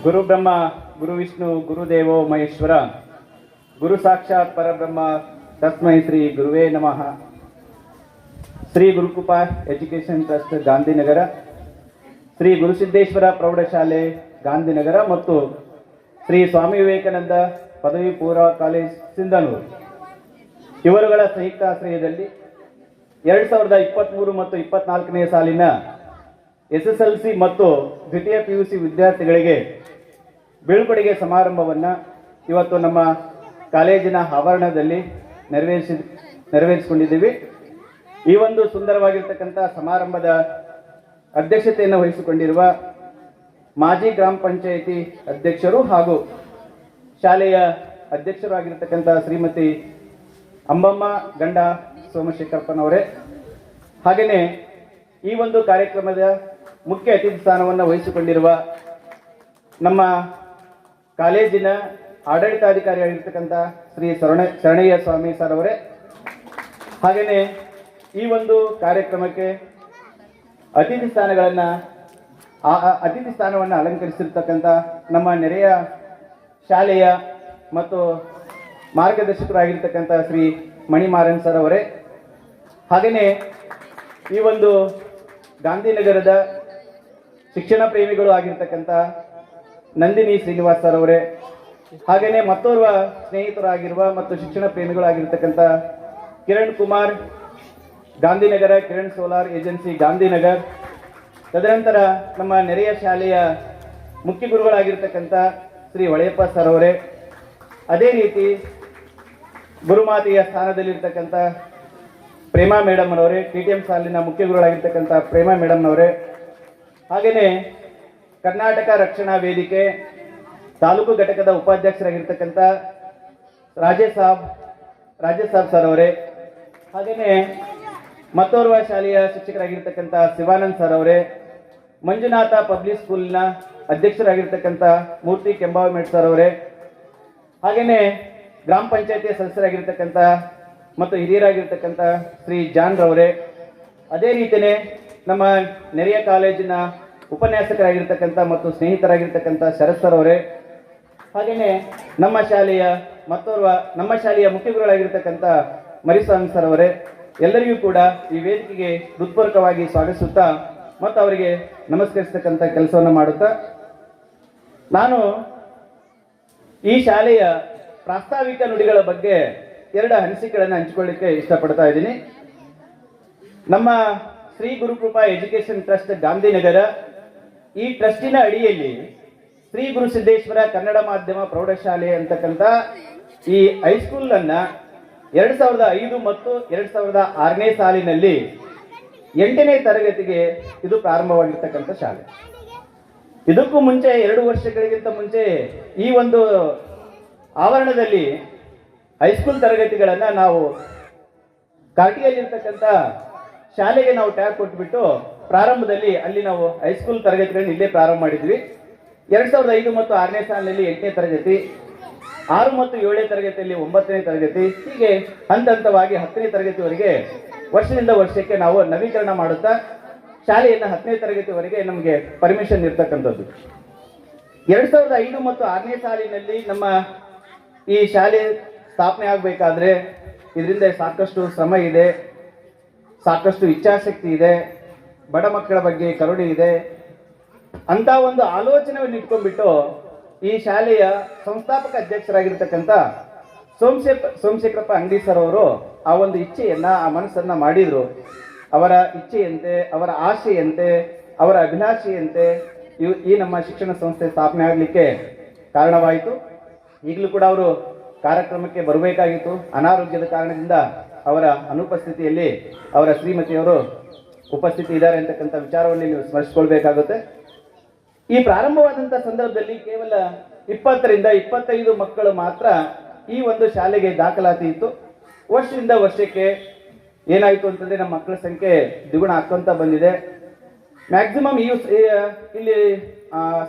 ಗುರು ಬ್ರಹ್ಮ ಗುರು ವಿಷ್ಣು ಗುರುದೇವೋ ಮಹೇಶ್ವರ ಗುರು ಸಾಕ್ಷಾತ್ ಪರಬ್ರಹ್ಮ ತಸ್ಮೈ ಶ್ರೀ ಗುರುವೇ ನಮಃ. ಶ್ರೀ ಗುರುಕೃಪಾ ಎಜುಕೇಷನ್ ಟ್ರಸ್ಟ್ ಗಾಂಧಿನಗರ, ಶ್ರೀ ಗುರುಸಿದ್ದೇಶ್ವರ ಪ್ರೌಢಶಾಲೆ ಗಾಂಧಿನಗರ ಮತ್ತು ಶ್ರೀ ಸ್ವಾಮಿ ವಿವೇಕಾನಂದ ಪದವಿ ಪೂರ್ವ ಕಾಲೇಜ್ ಸಿಂಧನೂರು ಇವರುಗಳ ಸಂಯುಕ್ತಾಶ್ರಯದಲ್ಲಿ 2023 ಮತ್ತು 24ನೇ ಸಾಲಿನ SSLC ಮತ್ತು ದ್ವಿತೀಯ PUC ವಿದ್ಯಾರ್ಥಿಗಳಿಗೆ ಬೀಳ್ಕೊಡುಗೆ ಸಮಾರಂಭವನ್ನು ಇವತ್ತು ನಮ್ಮ ಕಾಲೇಜಿನ ಆವರಣದಲ್ಲಿ ನೆರವೇರಿಸಿಕೊಂಡಿದ್ದೀವಿ. ಈ ಒಂದು ಸುಂದರವಾಗಿರ್ತಕ್ಕಂಥ ಸಮಾರಂಭದ ಅಧ್ಯಕ್ಷತೆಯನ್ನು ವಹಿಸಿಕೊಂಡಿರುವ ಮಾಜಿ ಗ್ರಾಮ ಪಂಚಾಯಿತಿ ಅಧ್ಯಕ್ಷರು ಹಾಗೂ ಶಾಲೆಯ ಅಧ್ಯಕ್ಷರು ಆಗಿರತಕ್ಕಂಥ ಶ್ರೀಮತಿ ಅಂಬಮ್ಮ ಗಂಡ ಸೋಮಶೇಖರಪ್ಪನವರೇ, ಹಾಗೆಯೇ ಈ ಒಂದು ಕಾರ್ಯಕ್ರಮದ ಮುಖ್ಯ ಅತಿಥಿ ಸ್ಥಾನವನ್ನು ವಹಿಸಿಕೊಂಡಿರುವ ನಮ್ಮ ಕಾಲೇಜಿನ ಆಡಳಿತಾಧಿಕಾರಿ ಆಗಿರ್ತಕ್ಕಂಥ ಶ್ರೀ ಶರಣಯ್ಯ ಸ್ವಾಮಿ ಸರ್ ಅವರೇ, ಹಾಗೆಯೇ ಈ ಒಂದು ಕಾರ್ಯಕ್ರಮಕ್ಕೆ ಅತಿಥಿ ಸ್ಥಾನವನ್ನು ಅಲಂಕರಿಸಿರ್ತಕ್ಕಂಥ ನಮ್ಮ ನೆರೆಯ ಶಾಲೆಯ ಮತ್ತು ಮಾರ್ಗದರ್ಶಕರಾಗಿರ್ತಕ್ಕಂಥ ಶ್ರೀ ಮಣಿಮಾರನ್ ಸರ್ ಅವರೇ, ಹಾಗೆಯೇ ಈ ಒಂದು ಗಾಂಧಿನಗರದ ಶಿಕ್ಷಣ ಪ್ರೇಮಿಗಳು ಆಗಿರ್ತಕ್ಕಂಥ ನಂದಿನಿ ಶ್ರೀನಿವಾಸ್ ಸರ್ ಅವರೇ, ಹಾಗೆಯೇ ಮತ್ತೋರ್ವ ಸ್ನೇಹಿತರಾಗಿರುವ ಮತ್ತು ಶಿಕ್ಷಣ ಪ್ರೇಮಿಗಳಾಗಿರ್ತಕ್ಕಂಥ ಕಿರಣ್ ಕುಮಾರ್ ಗಾಂಧಿನಗರ, ಕಿರಣ್ ಸೋಲಾರ್ ಏಜೆನ್ಸಿ ಗಾಂಧಿನಗರ್, ತದನಂತರ ನಮ್ಮ ನೆರೆಯ ಶಾಲೆಯ ಮುಖ್ಯ ಗುರುಗಳಾಗಿರ್ತಕ್ಕಂಥ ಶ್ರೀ ಹೊಳೆಯಪ್ಪ ಸರ್ ಅವರೇ, ಅದೇ ರೀತಿ ಗುರುಮಾತೆಯ ಸ್ಥಾನದಲ್ಲಿರ್ತಕ್ಕಂಥ ಪ್ರೇಮಾ ಮೇಡಮ್ ಅವರೇ, TTM ಸಾಲಿನ ಮುಖ್ಯ ಗುರುಗಳಾಗಿರ್ತಕ್ಕಂಥ ಪ್ರೇಮಾ ಮೇಡಮ್ ಅವರೇ, ಹಾಗೆಯೇ ಕರ್ನಾಟಕ ರಕ್ಷಣಾ ವೇದಿಕೆ ತಾಲೂಕು ಘಟಕದ ಉಪಾಧ್ಯಕ್ಷರಾಗಿರ್ತಕ್ಕಂಥ ರಾಜೇಶ್ ಸಾಬ್ ಸರ್ ಅವರೇ, ಹಾಗೆಯೇ ಮತ್ತೋರ್ವ ಶಾಲೆಯ ಶಿಕ್ಷಕರಾಗಿರ್ತಕ್ಕಂಥ ಶಿವಾನಂದ್ ಸರ್ ಅವರೇ, ಮಂಜುನಾಥ ಪಬ್ಲಿಕ್ ಸ್ಕೂಲ್ನ ಅಧ್ಯಕ್ಷರಾಗಿರ್ತಕ್ಕಂಥ ಮೂರ್ತಿ ಕೆಂಬಾವಿಮೇಡ್ ಸರ್ ಅವರೇ, ಹಾಗೆಯೇ ಗ್ರಾಮ ಪಂಚಾಯತಿಯ ಸದಸ್ಯರಾಗಿರ್ತಕ್ಕಂಥ ಮತ್ತು ಹಿರಿಯರಾಗಿರ್ತಕ್ಕಂಥ ಶ್ರೀ ಜಾನ್ ರವರೇ, ಅದೇ ರೀತಿಯೇ ನಮ್ಮ ನೆರೆಯ ಕಾಲೇಜಿನ ಉಪನ್ಯಾಸಕರಾಗಿರ್ತಕ್ಕಂಥ ಮತ್ತು ಸ್ನೇಹಿತರಾಗಿರ್ತಕ್ಕಂಥ ಶರತ್ ಸರ್ ಅವರೇ, ಹಾಗೆಯೇ ನಮ್ಮ ಶಾಲೆಯ ಮುಖ್ಯ ಗುರುಗಳಾಗಿರ್ತಕ್ಕಂಥ ಮರಿಸ್ವಾಮಿ ಸರ್ ಅವರೇ, ಎಲ್ಲರಿಗೂ ಕೂಡ ಈ ವೇದಿಕೆಗೆ ಹೃತ್ಪೂರ್ವಕವಾಗಿ ಸ್ವಾಗತಿಸುತ್ತಾ ಮತ್ತು ಅವರಿಗೆ ನಮಸ್ಕರಿಸತಕ್ಕಂಥ ಕೆಲಸವನ್ನು ಮಾಡುತ್ತಾ, ನಾನು ಈ ಶಾಲೆಯ ಪ್ರಾಸ್ತಾವಿಕ ನುಡಿಗಳ ಬಗ್ಗೆ 2 ಅನಿಸಿಕೆಗಳನ್ನು ಹಂಚಿಕೊಳ್ಳಿಕ್ಕೆ ಇಷ್ಟಪಡ್ತಾ ಇದ್ದೀನಿ. ನಮ್ಮ ಶ್ರೀ ಗುರುಕೃಪಾ ಎಜುಕೇಷನ್ ಟ್ರಸ್ಟ್ ಗಾಂಧಿನಗರ, ಈ ಟ್ರಸ್ಟಿನ ಅಡಿಯಲ್ಲಿ ಶ್ರೀ ಗುರುಸಿದ್ದೇಶ್ವರ ಕನ್ನಡ ಮಾಧ್ಯಮ ಪ್ರೌಢಶಾಲೆ ಅಂತಕ್ಕಂಥ ಈ ಹೈಸ್ಕೂಲ್ ಅನ್ನ 2005 ಮತ್ತು 2006ನೇ ಸಾಲಿನಲ್ಲಿ 8ನೇ ತರಗತಿಗೆ ಇದು ಪ್ರಾರಂಭವಾಗಿರ್ತಕ್ಕಂಥ ಶಾಲೆ. ಇದಕ್ಕೂ ಮುಂಚೆ 2 ವರ್ಷಗಳಿಗಿಂತ ಮುಂಚೆ ಈ ಒಂದು ಆವರಣದಲ್ಲಿ ಹೈಸ್ಕೂಲ್ ತರಗತಿಗಳನ್ನು ನಾವು ಕಾರ್ಟಿಯಲ್ಲಿರ್ತಕ್ಕಂಥ ಶಾಲೆಗೆ ನಾವು ಟ್ಯಾಗ್ ಕೊಟ್ಬಿಟ್ಟು ಪ್ರಾರಂಭದಲ್ಲಿ ಅಲ್ಲಿ ನಾವು ಹೈಸ್ಕೂಲ್ ತರಗತಿಗಳನ್ನು ಇಲ್ಲೇ ಪ್ರಾರಂಭ ಮಾಡಿದ್ವಿ. 2005 ಮತ್ತು 6ನೇ ಸಾಲಿನಲ್ಲಿ 8ನೇ ತರಗತಿ, 6 ಮತ್ತು 7ನೇ ತರಗತಿಯಲ್ಲಿ 9ನೇ ತರಗತಿ, ಹೀಗೆ ಹಂತವಾಗಿ 10ನೇ ತರಗತಿವರೆಗೆ ವರ್ಷದಿಂದ ವರ್ಷಕ್ಕೆ ನಾವು ನವೀಕರಣ ಮಾಡುತ್ತಾ ಶಾಲೆಯನ್ನು 10ನೇ ತರಗತಿವರೆಗೆ ನಮಗೆ ಪರ್ಮಿಷನ್ ಇರ್ತಕ್ಕಂಥದ್ದು. 2005 ಮತ್ತು 6ನೇ ಸಾಲಿನಲ್ಲಿ ನಮ್ಮ ಈ ಶಾಲೆ ಸ್ಥಾಪನೆ ಆಗಬೇಕಾದ್ರೆ ಇದರಿಂದ ಸಾಕಷ್ಟು ಶ್ರಮ ಇದೆ, ಸಾಕಷ್ಟು ಇಚ್ಛಾಶಕ್ತಿ ಇದೆ, ಬಡ ಮಕ್ಕಳ ಬಗ್ಗೆ ಕರುಣೆ ಇದೆ ಅಂತ ಒಂದು ಆಲೋಚನೆಯನ್ನು ಇಟ್ಕೊಂಡ್ಬಿಟ್ಟು ಈ ಶಾಲೆಯ ಸಂಸ್ಥಾಪಕ ಅಧ್ಯಕ್ಷರಾಗಿರ್ತಕ್ಕಂಥ ಸೋಮಶೇಖರಪ್ಪ ಅಂಗಡಿ ಸರ್ ಅವರು ಆ ಒಂದು ಇಚ್ಛೆಯನ್ನ, ಆ ಮನಸ್ಸನ್ನ ಮಾಡಿದ್ರು. ಅವರ ಇಚ್ಛೆಯಂತೆ, ಅವರ ಆಶೆಯಂತೆ, ಅವರ ಅಭಿಲಾಷೆಯಂತೆ ಈ ನಮ್ಮ ಶಿಕ್ಷಣ ಸಂಸ್ಥೆ ಸ್ಥಾಪನೆ ಆಗಲಿಕ್ಕೆ ಕಾರಣವಾಯಿತು. ಈಗಲೂ ಕೂಡ ಅವರು ಕಾರ್ಯಕ್ರಮಕ್ಕೆ ಬರಬೇಕಾಗಿತ್ತು, ಅನಾರೋಗ್ಯದ ಕಾರಣದಿಂದ ಅವರ ಅನುಪಸ್ಥಿತಿಯಲ್ಲಿ ಅವರ ಶ್ರೀಮತಿಯವರು ಉಪಸ್ಥಿತಿ ಇದ್ದಾರೆ ಅಂತಕ್ಕಂಥ ವಿಚಾರವನ್ನು ನೀವು ಸ್ಮರಿಸಿಕೊಳ್ಬೇಕಾಗುತ್ತೆ. ಈ ಪ್ರಾರಂಭವಾದಂಥ ಸಂದರ್ಭದಲ್ಲಿ ಕೇವಲ 20 ರಿಂದ 25 ಮಕ್ಕಳು ಮಾತ್ರ ಈ ಒಂದು ಶಾಲೆಗೆ ದಾಖಲಾತಿ ಇತ್ತು. ವರ್ಷದಿಂದ ವರ್ಷಕ್ಕೆ ಏನಾಯಿತು ಅಂತಂದ್ರೆ ನಮ್ಮ ಮಕ್ಕಳ ಸಂಖ್ಯೆ ದ್ವಿಗುಣ ಆಗ್ಕೊಂತ ಬಂದಿದೆ. ಮ್ಯಾಕ್ಸಿಮಮ್ ಇಲ್ಲಿ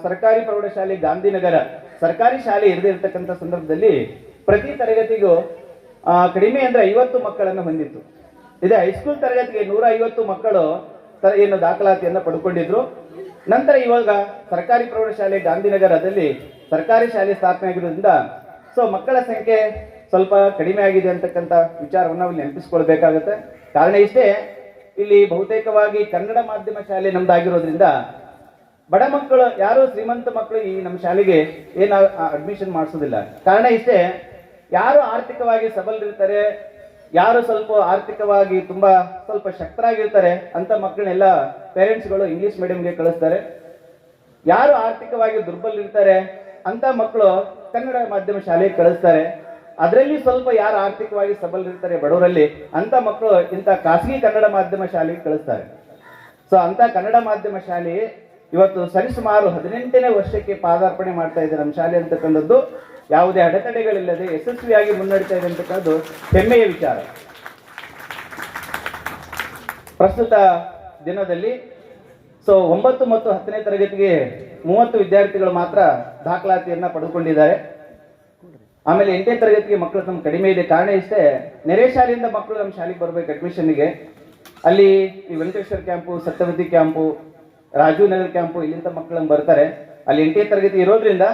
ಸರ್ಕಾರಿ ಪ್ರೌಢಶಾಲೆ ಗಾಂಧಿನಗರ ಸರ್ಕಾರಿ ಶಾಲೆ ಇರದಿರ್ತಕ್ಕಂಥ ಸಂದರ್ಭದಲ್ಲಿ ಪ್ರತಿ ತರಗತಿಗೂ ಕಡಿಮೆ ಅಂದ್ರೆ 50 ಮಕ್ಕಳನ್ನು ಹೊಂದಿತ್ತು. ಇದೇ ಹೈಸ್ಕೂಲ್ ತರಗತಿಗೆ 150 ಮಕ್ಕಳು ಏನು ದಾಖಲಾತಿಯನ್ನು ಪಡ್ಕೊಂಡಿದ್ರು. ನಂತರ ಇವಾಗ ಸರ್ಕಾರಿ ಪ್ರೌಢಶಾಲೆ ಗಾಂಧಿನಗರದಲ್ಲಿ ಸರ್ಕಾರಿ ಶಾಲೆ ಸ್ಥಾಪನೆ ಆಗಿರೋದ್ರಿಂದ ಸೊ ಮಕ್ಕಳ ಸಂಖ್ಯೆ ಸ್ವಲ್ಪ ಕಡಿಮೆ ಆಗಿದೆ ಅಂತಕ್ಕಂಥ ವಿಚಾರವನ್ನು ನಾವು ನೆನಪಿಸ್ಕೊಳ್ಬೇಕಾಗುತ್ತೆ. ಕಾರಣ ಇಷ್ಟೇ, ಇಲ್ಲಿ ಬಹುತೇಕವಾಗಿ ಕನ್ನಡ ಮಾಧ್ಯಮ ಶಾಲೆ ನಮ್ದಾಗಿರೋದ್ರಿಂದ ಬಡ ಮಕ್ಕಳು, ಯಾರು ಶ್ರೀಮಂತ ಮಕ್ಕಳು ಈ ನಮ್ಮ ಶಾಲೆಗೆ ಏನು ಅಡ್ಮಿಷನ್ ಮಾಡಿಸೋದಿಲ್ಲ. ಕಾರಣ ಇಷ್ಟೇ, ಯಾರು ಆರ್ಥಿಕವಾಗಿ ಸಬಲರಿರ್ತಾರೆ, ಯಾರು ಸ್ವಲ್ಪ ಆರ್ಥಿಕವಾಗಿ ತುಂಬಾ ಸ್ವಲ್ಪ ಶಕ್ತರಾಗಿರ್ತಾರೆ ಅಂತ ಮಕ್ಕಳನ್ನೆಲ್ಲ ಪೇರೆಂಟ್ಸ್ಗಳು ಇಂಗ್ಲಿಷ್ ಮೀಡಿಯಂಗೆ ಕಳಿಸ್ತಾರೆ. ಯಾರು ಆರ್ಥಿಕವಾಗಿ ದುರ್ಬಲರಿರ್ತಾರೆ ಅಂತ ಮಕ್ಕಳು ಕನ್ನಡ ಮಾಧ್ಯಮ ಶಾಲೆಗೆ ಕಳಿಸ್ತಾರೆ. ಅದರಲ್ಲಿ ಸ್ವಲ್ಪ ಯಾರು ಆರ್ಥಿಕವಾಗಿ ಸಬಲರಿರ್ತಾರೆ ಬಡವರಲ್ಲಿ ಅಂತ ಮಕ್ಕಳು ಇಂಥ ಖಾಸಗಿ ಕನ್ನಡ ಮಾಧ್ಯಮ ಶಾಲೆಗೆ ಕಳಿಸ್ತಾರೆ. ಸೊ ಅಂತ ಕನ್ನಡ ಮಾಧ್ಯಮ ಶಾಲೆ ಇವತ್ತು ಸರಿಸುಮಾರು 18ನೇ ವರ್ಷಕ್ಕೆ ಪಾದಾರ್ಪಣೆ ಮಾಡ್ತಾ ಇದೆ ನಮ್ಮ ಶಾಲೆ ಅಂತಕ್ಕಂಥದ್ದು ಯಾವುದೇ ಅಡೆತಡೆಗಳಿಲ್ಲದೆ ಯಶಸ್ವಿಯಾಗಿ ಮುನ್ನಡೀತಾ ಇದೆ ಅಂತಕ್ಕಂಥದ್ದು ಹೆಮ್ಮೆಯ ವಿಚಾರ. ಪ್ರಸ್ತುತ ದಿನದಲ್ಲಿ 9 ಮತ್ತು 10ನೇ ತರಗತಿಗೆ 30 ವಿದ್ಯಾರ್ಥಿಗಳು ಮಾತ್ರ ದಾಖಲಾತಿಯನ್ನ ಪಡೆದುಕೊಂಡಿದ್ದಾರೆ. ಆಮೇಲೆ 8ನೇ ತರಗತಿಗೆ ಮಕ್ಕಳು ನಮ್ಮ ಕಡಿಮೆ ಇದೆ. ಕಾರಣ ಇಷ್ಟೇ, ನೆರೆ ಶಾಲೆಯಿಂದ ಮಕ್ಕಳು ನಮ್ಮ ಶಾಲೆಗೆ ಬರಬೇಕು ಅಡ್ಮಿಷನ್ಗೆ. ಅಲ್ಲಿ ಈ Venkateshwara camp, Satyavathi camp, Rajiv Nagar camp ಇಲ್ಲಿಂದ ಮಕ್ಕಳು ಬರ್ತಾರೆ. ಅಲ್ಲಿ 8ನೇ ತರಗತಿ ಇರೋದ್ರಿಂದ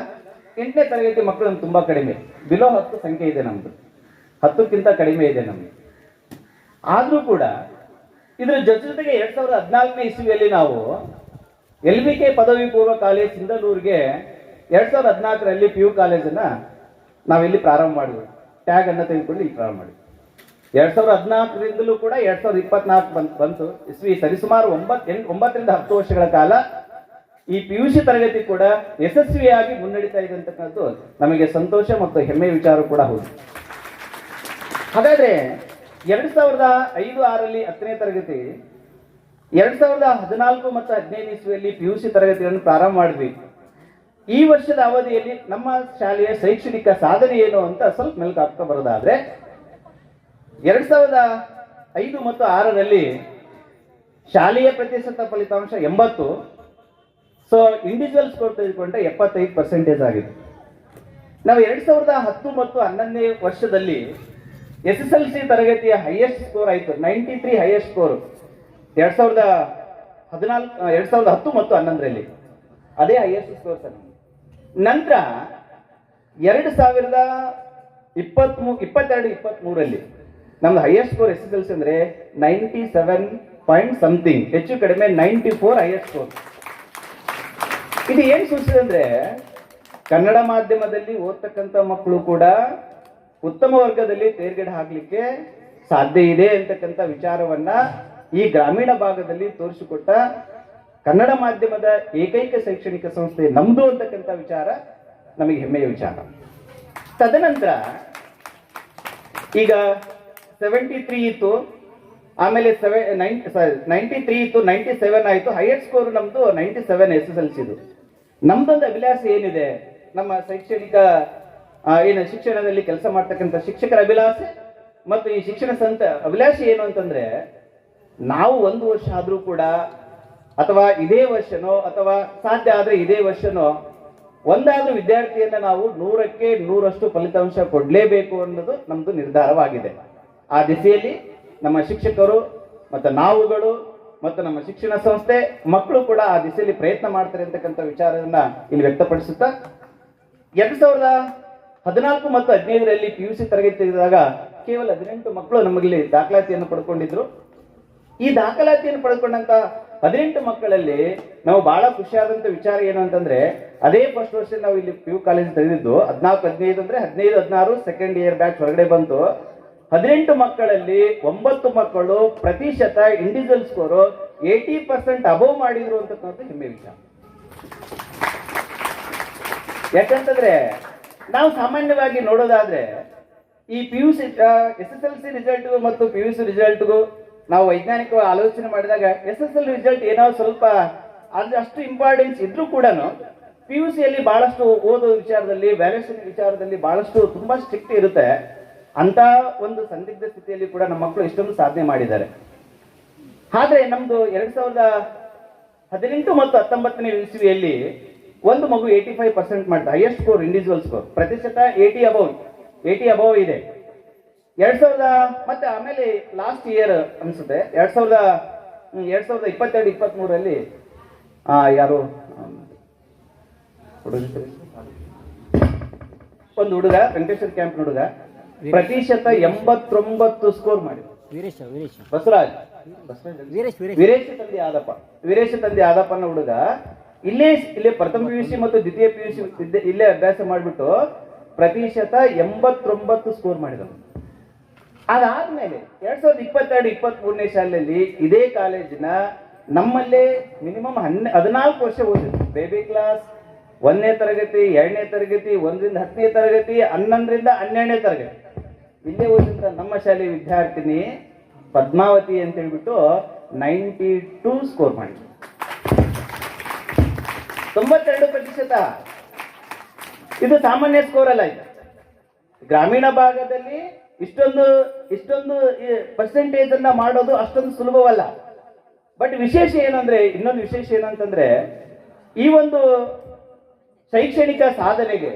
8ನೇ ತರಗತಿ ಮಕ್ಕಳು ತುಂಬಾ ಕಡಿಮೆ, ಬಿಲೋ 10 ಸಂಖ್ಯೆ ಇದೆ ನಮ್ದು, 10ಕ್ಕಿಂತ ಕಡಿಮೆ ಇದೆ ನಮ್ಗೆ. ಆದ್ರೂ ಕೂಡ ಇದ್ರ ಜೊತೆಗೆ 2014ನೇ ಇಸ್ವಿಯಲ್ಲಿ ನಾವು LBK ಪದವಿ ಪೂರ್ವ ಕಾಲೇಜ್ ಸಿಂಧನೂರ್ಗೆ 2014ರಲ್ಲಿ PU ಕಾಲೇಜನ್ನ ನಾವಿಲ್ಲಿ ಪ್ರಾರಂಭ ಮಾಡಿದ್ವಿ. ಟ್ಯಾಗ್ ಅನ್ನ ತೆಗೆದುಕೊಂಡು ಇಲ್ಲಿ ಪ್ರಾರಂಭ ಮಾಡಿದ್ವಿ. 2014ರಿಂದಲೂ ಕೂಡ 2024 ಬಂತು ಇಸ್ವಿ. ಸರಿಸುಮಾರು 9ರಿಂದ 10 ವರ್ಷಗಳ ಕಾಲ ಈ PUC ತರಗತಿ ಕೂಡ ಯಶಸ್ವಿಯಾಗಿ ಮುನ್ನಡೀತಾ ಇದೆ ಅಂತಕ್ಕಂಥದ್ದು ನಮಗೆ ಸಂತೋಷ ಮತ್ತು ಹೆಮ್ಮೆಯ ವಿಚಾರ ಕೂಡ ಹೌದು. ಹಾಗಾದ್ರೆ 2005-6ರಲ್ಲಿ 10ನೇ ತರಗತಿ, 2014 ಮತ್ತು 15 ಇಸ್ವಿಯಲ್ಲಿ PUC ತರಗತಿಗಳನ್ನು ಪ್ರಾರಂಭ ಮಾಡಿದ್ವಿ. ಈ ವರ್ಷದ ಅವಧಿಯಲ್ಲಿ ನಮ್ಮ ಶಾಲೆಯ ಶೈಕ್ಷಣಿಕ ಸಾಧನೆ ಏನು ಅಂತ ಸ್ವಲ್ಪ ಮೆಲುಕು ಹಾಕ್ತಾ ಬರೋದಾದ್ರೆ 2005 ಮತ್ತು 6ರಲ್ಲಿ ಶಾಲೆಯ ಪ್ರತಿಶತ ಫಲಿತಾಂಶ 80. ಸೊ ಇಂಡಿವಿಜುವಲ್ ಸ್ಕೋರ್ ತೆಗೆದುಕೊಂಡ್ರೆ 75% ಆಗಿದೆ. ನಾವು 2010 ಮತ್ತು 11ನೇ ವರ್ಷದಲ್ಲಿ SSLC ತರಗತಿಯ ಹೈಯೆಸ್ಟ್ ಸ್ಕೋರ್ ಆಯಿತು, 93 ಹೈಯೆಸ್ಟ್ ಸ್ಕೋರ್ 2010 ಮತ್ತು 11ರಲ್ಲಿ ಅದೇ ಹೈಯೆಸ್ಟ್ ಸ್ಕೋರ್ ಸರ್. ನಂತರ 2022-23ರಲ್ಲಿ ನಮ್ದು ಹೈಯೆಸ್ಟ್ ಸ್ಕೋರ್ SSLC ಅಂದ್ರೆ 97 ಪಾಯಿಂಟ್ ಸಮಥಿಂಗ್, ಹೆಚ್ಚು ಕಡಿಮೆ 94 ಹೈಯೆಸ್ಟ್ ಸ್ಕೋರ್. ಇದು ಏನ್ ಸೂಚಿಸಿದೆ ಅಂದ್ರೆ ಕನ್ನಡ ಮಾಧ್ಯಮದಲ್ಲಿ ಓದ್ತಕ್ಕಂಥ ಮಕ್ಕಳು ಕೂಡ ಉತ್ತಮ ವರ್ಗದಲ್ಲಿ ತೇರ್ಗಡೆ ಹಾಕ್ಲಿಕ್ಕೆ ಸಾಧ್ಯ ಇದೆ ಅಂತಕ್ಕಂಥ ವಿಚಾರವನ್ನ ಈ ಗ್ರಾಮೀಣ ಭಾಗದಲ್ಲಿ ತೋರಿಸಿಕೊಟ್ಟ ಕನ್ನಡ ಮಾಧ್ಯಮದ ಏಕೈಕ ಶೈಕ್ಷಣಿಕ ಸಂಸ್ಥೆ ನಮ್ದು ಅಂತಕ್ಕಂಥ ವಿಚಾರ ನಮಗೆ ಹೆಮ್ಮೆಯ ವಿಚಾರ. ತದನಂತರ ಈಗ 73 ಇತ್ತು, ಆಮೇಲೆ 93 ಇತ್ತು, 97 ಆಯಿತು. ಹೈಯೆಸ್ಟ್ ಸ್ಕೋರ್ ನಮ್ದು 97 SSLC. ಇದು ನಮ್ದೊಂದು ಅಭಿಲಾಷ ಏನಿದೆ, ನಮ್ಮ ಶೈಕ್ಷಣಿಕ ಏನು ಶಿಕ್ಷಣದಲ್ಲಿ ಕೆಲಸ ಮಾಡ್ತಕ್ಕಂಥ ಶಿಕ್ಷಕರ ಅಭಿಲಾಷೆ ಮತ್ತು ಈ ಶಿಕ್ಷಣ ಅಭಿಲಾಷೆ ಏನು ಅಂತಂದ್ರೆ, ನಾವು 1 ವರ್ಷ ಆದ್ರೂ ಕೂಡ ಅಥವಾ ಇದೇ ವರ್ಷನೋ ಅಥವಾ ಸಾಧ್ಯ ಆದ್ರೆ ಇದೇ ವರ್ಷನೋ ಒಂದಾದ್ರೂ ವಿದ್ಯಾರ್ಥಿಯನ್ನ ನಾವು 100ಕ್ಕೆ 100ರಷ್ಟು ಫಲಿತಾಂಶ ಕೊಡ್ಲೇಬೇಕು ಅನ್ನೋದು ನಮ್ದು ನಿರ್ಧಾರವಾಗಿದೆ. ಆ ದಿಸೆಯಲ್ಲಿ ನಮ್ಮ ಶಿಕ್ಷಕರು ಮತ್ತು ನಾವುಗಳು ಮತ್ತು ನಮ್ಮ ಶಿಕ್ಷಣ ಸಂಸ್ಥೆ ಮಕ್ಕಳು ಕೂಡ ಆ ದಿಸೆಯಲ್ಲಿ ಪ್ರಯತ್ನ ಮಾಡ್ತಾರೆ ಅಂತಕ್ಕಂಥ ವಿಚಾರವನ್ನ ಇಲ್ಲಿ ವ್ಯಕ್ತಪಡಿಸುತ್ತಾ 2014 ಮತ್ತು 15ರಲ್ಲಿ PUC ತರಗತಿ ತೆಗೆದಾಗ ಕೇವಲ 18 ಮಕ್ಕಳು ನಮಗಿಲ್ಲಿ ದಾಖಲಾತಿಯನ್ನು ಪಡ್ಕೊಂಡಿದ್ರು. ಈ ದಾಖಲಾತಿಯನ್ನು ಪಡೆದುಕೊಂಡಂತ 18 ಮಕ್ಕಳಲ್ಲಿ ನಾವು ಬಹಳ ಖುಷಿಯಾದಂತ ವಿಚಾರ ಏನು ಅಂತಂದ್ರೆ, ಅದೇ ಫಸ್ಟ್ ವರ್ಷ ನಾವು ಇಲ್ಲಿ PU ಕಾಲೇಜ್ ತೆಗೆದಿದ್ದು 14-15 ಅಂದ್ರೆ 15-16 ಸೆಕೆಂಡ್ ಇಯರ್ ಬ್ಯಾಚ್ ಹೊರಗಡೆ ಬಂತು. 18 ಮಕ್ಕಳಲ್ಲಿ 9 ಮಕ್ಕಳು ಪ್ರತಿಶತ ಇಂಡಿವಿಜುವಲ್ ಸ್ಕೋರು 80% ಅಬೋವ್ ಮಾಡಿದ್ರು ಅಂತಕ್ಕಂಥದ್ದು ಹೆಮ್ಮೆ ವಿಚಾರ. ಯಾಕಂತಂದ್ರೆ ನಾವು ಸಾಮಾನ್ಯವಾಗಿ ನೋಡೋದಾದ್ರೆ ಈ PUC SSLC ರಿಸಲ್ಟ್ಗೂ ಮತ್ತು PUC ರಿಸಲ್ಟ್ಗೂ ನಾವು ವೈಜ್ಞಾನಿಕ ಆಲೋಚನೆ ಮಾಡಿದಾಗ SSL ರಿಸಲ್ಟ್ ಏನೋ ಸ್ವಲ್ಪ ಅಷ್ಟು ಇಂಪಾರ್ಟೆನ್ಸ್ ಇದ್ರೂ ಕೂಡ PUCಯಲ್ಲಿ ಬಹಳಷ್ಟು ಓದೋ ವಿಚಾರದಲ್ಲಿ, ವ್ಯಾಲ್ಯೂಷನ್ ವಿಚಾರದಲ್ಲಿ ಬಹಳಷ್ಟು ತುಂಬಾ ಸ್ಟ್ರಿಕ್ಟ್ ಇರುತ್ತೆ. ಅಂತ ಒಂದು ಸಂದಿಗ್ಧ ಸ್ಥಿತಿಯಲ್ಲಿ ಕೂಡ ನಮ್ಮ ಮಕ್ಕಳು ಇಷ್ಟೊಂದು ಸಾಧನೆ ಮಾಡಿದ್ದಾರೆ. ಆದ್ರೆ ನಮ್ದು 2018 ಮತ್ತು 19ನೇ ಇಸ್ವಿಯಲ್ಲಿ ಒಂದು ಮಗು 85% ಮಾಡ್ತಾ, ಹೈಯೆಸ್ಟ್ ಸ್ಕೋರ್ ಇಂಡಿವಿಜುವಲ್ ಸ್ಕೋರ್ ಪ್ರತಿಶತ 80 ಅಬೌವ್ ಇದೆ. 2000 ಮತ್ತೆ ಆಮೇಲೆ ಲಾಸ್ಟ್ ಇಯರ್ ಅನ್ಸುತ್ತೆ 2022-23ರಲ್ಲಿ ಯಾರು ಒಂದು ಹುಡುಗ ವೆಂಕಟೇಶ್ವರ ಕ್ಯಾಂಪ್ ಹುಡುಗ ಪ್ರತಿಶತ 89 ಸ್ಕೋರ್ ಮಾಡಿ. ಬಸವರಾಜ್ ವೀರೇಶ್ ತಂದೆ ಆದಪ್ಪನ ಹುಡುಗ ಇಲ್ಲೇ ಪ್ರಥಮ PUC ಮತ್ತು ದ್ವಿತೀಯ PUC ಇಲ್ಲೇ ಅಭ್ಯಾಸ ಮಾಡಿಬಿಟ್ಟು ಪ್ರತಿಶತ 89 ಸ್ಕೋರ್ ಮಾಡಿದನು. ಅದಾದ್ಮೇಲೆ 2022-23ನೇ ಸಾಲಿನಲ್ಲಿ ಇದೇ ಕಾಲೇಜಿನ ನಮ್ಮಲ್ಲೇ ಮಿನಿಮಮ್ 14 ವರ್ಷ ಓದಿದ್ರು. ಬೇಬಿ ಕ್ಲಾಸ್ 1ನೇ ತರಗತಿ, 2ನೇ ತರಗತಿ, 1ರಿಂದ 10ನೇ ತರಗತಿ, 11ರಿಂದ 12ನೇ ತರಗತಿ ಇಲ್ಲೇ ಓದಿದಂತ ನಮ್ಮ ಶಾಲೆ ವಿದ್ಯಾರ್ಥಿನಿ ಪದ್ಮಾವತಿ ಅಂತ ಹೇಳ್ಬಿಟ್ಟು 92 ಸ್ಕೋರ್ ಮಾಡಿದ್ರು. 92%. ಇದು ಸಾಮಾನ್ಯ ಸ್ಕೋರ್ ಅಲ್ಲ. ಇದು ಗ್ರಾಮೀಣ ಭಾಗದಲ್ಲಿ ಇಷ್ಟೊಂದು ಪರ್ಸೆಂಟೇಜ್ ಅನ್ನ ಮಾಡೋದು ಅಷ್ಟೊಂದು ಸುಲಭವಲ್ಲ. ಬಟ್ ವಿಶೇಷ ಏನಂದ್ರೆ, ಇನ್ನೊಂದು ವಿಶೇಷ ಏನಂತಂದ್ರೆ, ಈ ಒಂದು ಶೈಕ್ಷಣಿಕ ಸಾಧನೆಗೆ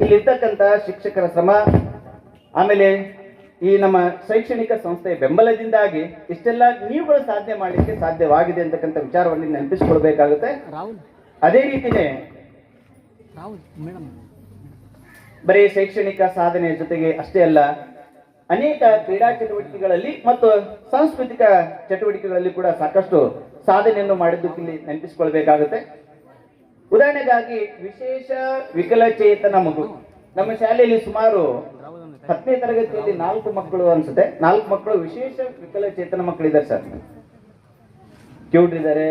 ಇಲ್ಲಿರ್ತಕ್ಕಂಥ ಶಿಕ್ಷಕರ ಶ್ರಮ, ಆಮೇಲೆ ಈ ನಮ್ಮ ಶೈಕ್ಷಣಿಕ ಸಂಸ್ಥೆಯ ಬೆಂಬಲದಿಂದಾಗಿ ಇಷ್ಟೆಲ್ಲ ನೀವುಗಳು ಸಾಧನೆ ಮಾಡಲಿಕ್ಕೆ ಸಾಧ್ಯವಾಗಿದೆ ಅಂತಕ್ಕಂಥ ವಿಚಾರವನ್ನು ನೆನಪಿಸಿಕೊಳ್ಬೇಕಾಗುತ್ತೆ. ಅದೇ ರೀತಿನೇ ಬರೀ ಶೈಕ್ಷಣಿಕ ಸಾಧನೆಯ ಜೊತೆಗೆ ಅಷ್ಟೇ ಅಲ್ಲ, ಅನೇಕ ಕ್ರೀಡಾ ಚಟುವಟಿಕೆಗಳಲ್ಲಿ ಮತ್ತು ಸಾಂಸ್ಕೃತಿಕ ಚಟುವಟಿಕೆಗಳಲ್ಲಿ ಕೂಡ ಸಾಕಷ್ಟು ಸಾಧನೆಯನ್ನು ಮಾಡಿದ್ದಕ್ಕೆ ಇಲ್ಲಿ ನೆನಪಿಸಿಕೊಳ್ಬೇಕಾಗುತ್ತೆ. ಉದಾಹರಣೆಗಾಗಿ ವಿಶೇಷ ವಿಕಲಚೇತನ ಮಗು ನಮ್ಮ ಶಾಲೆಯಲ್ಲಿ ಸುಮಾರು 10ನೇ ತರಗತಿಯಲ್ಲಿ 4 ಮಕ್ಕಳು ಅನ್ಸುತ್ತೆ, 4 ಮಕ್ಕಳು ವಿಶೇಷ ವಿಕಲಚೇತನ ಮಕ್ಕಳಿದ್ದಾರೆ ಸರ್. ಕ್ಯೂಟ್ ಇದ್ದಾರೆ,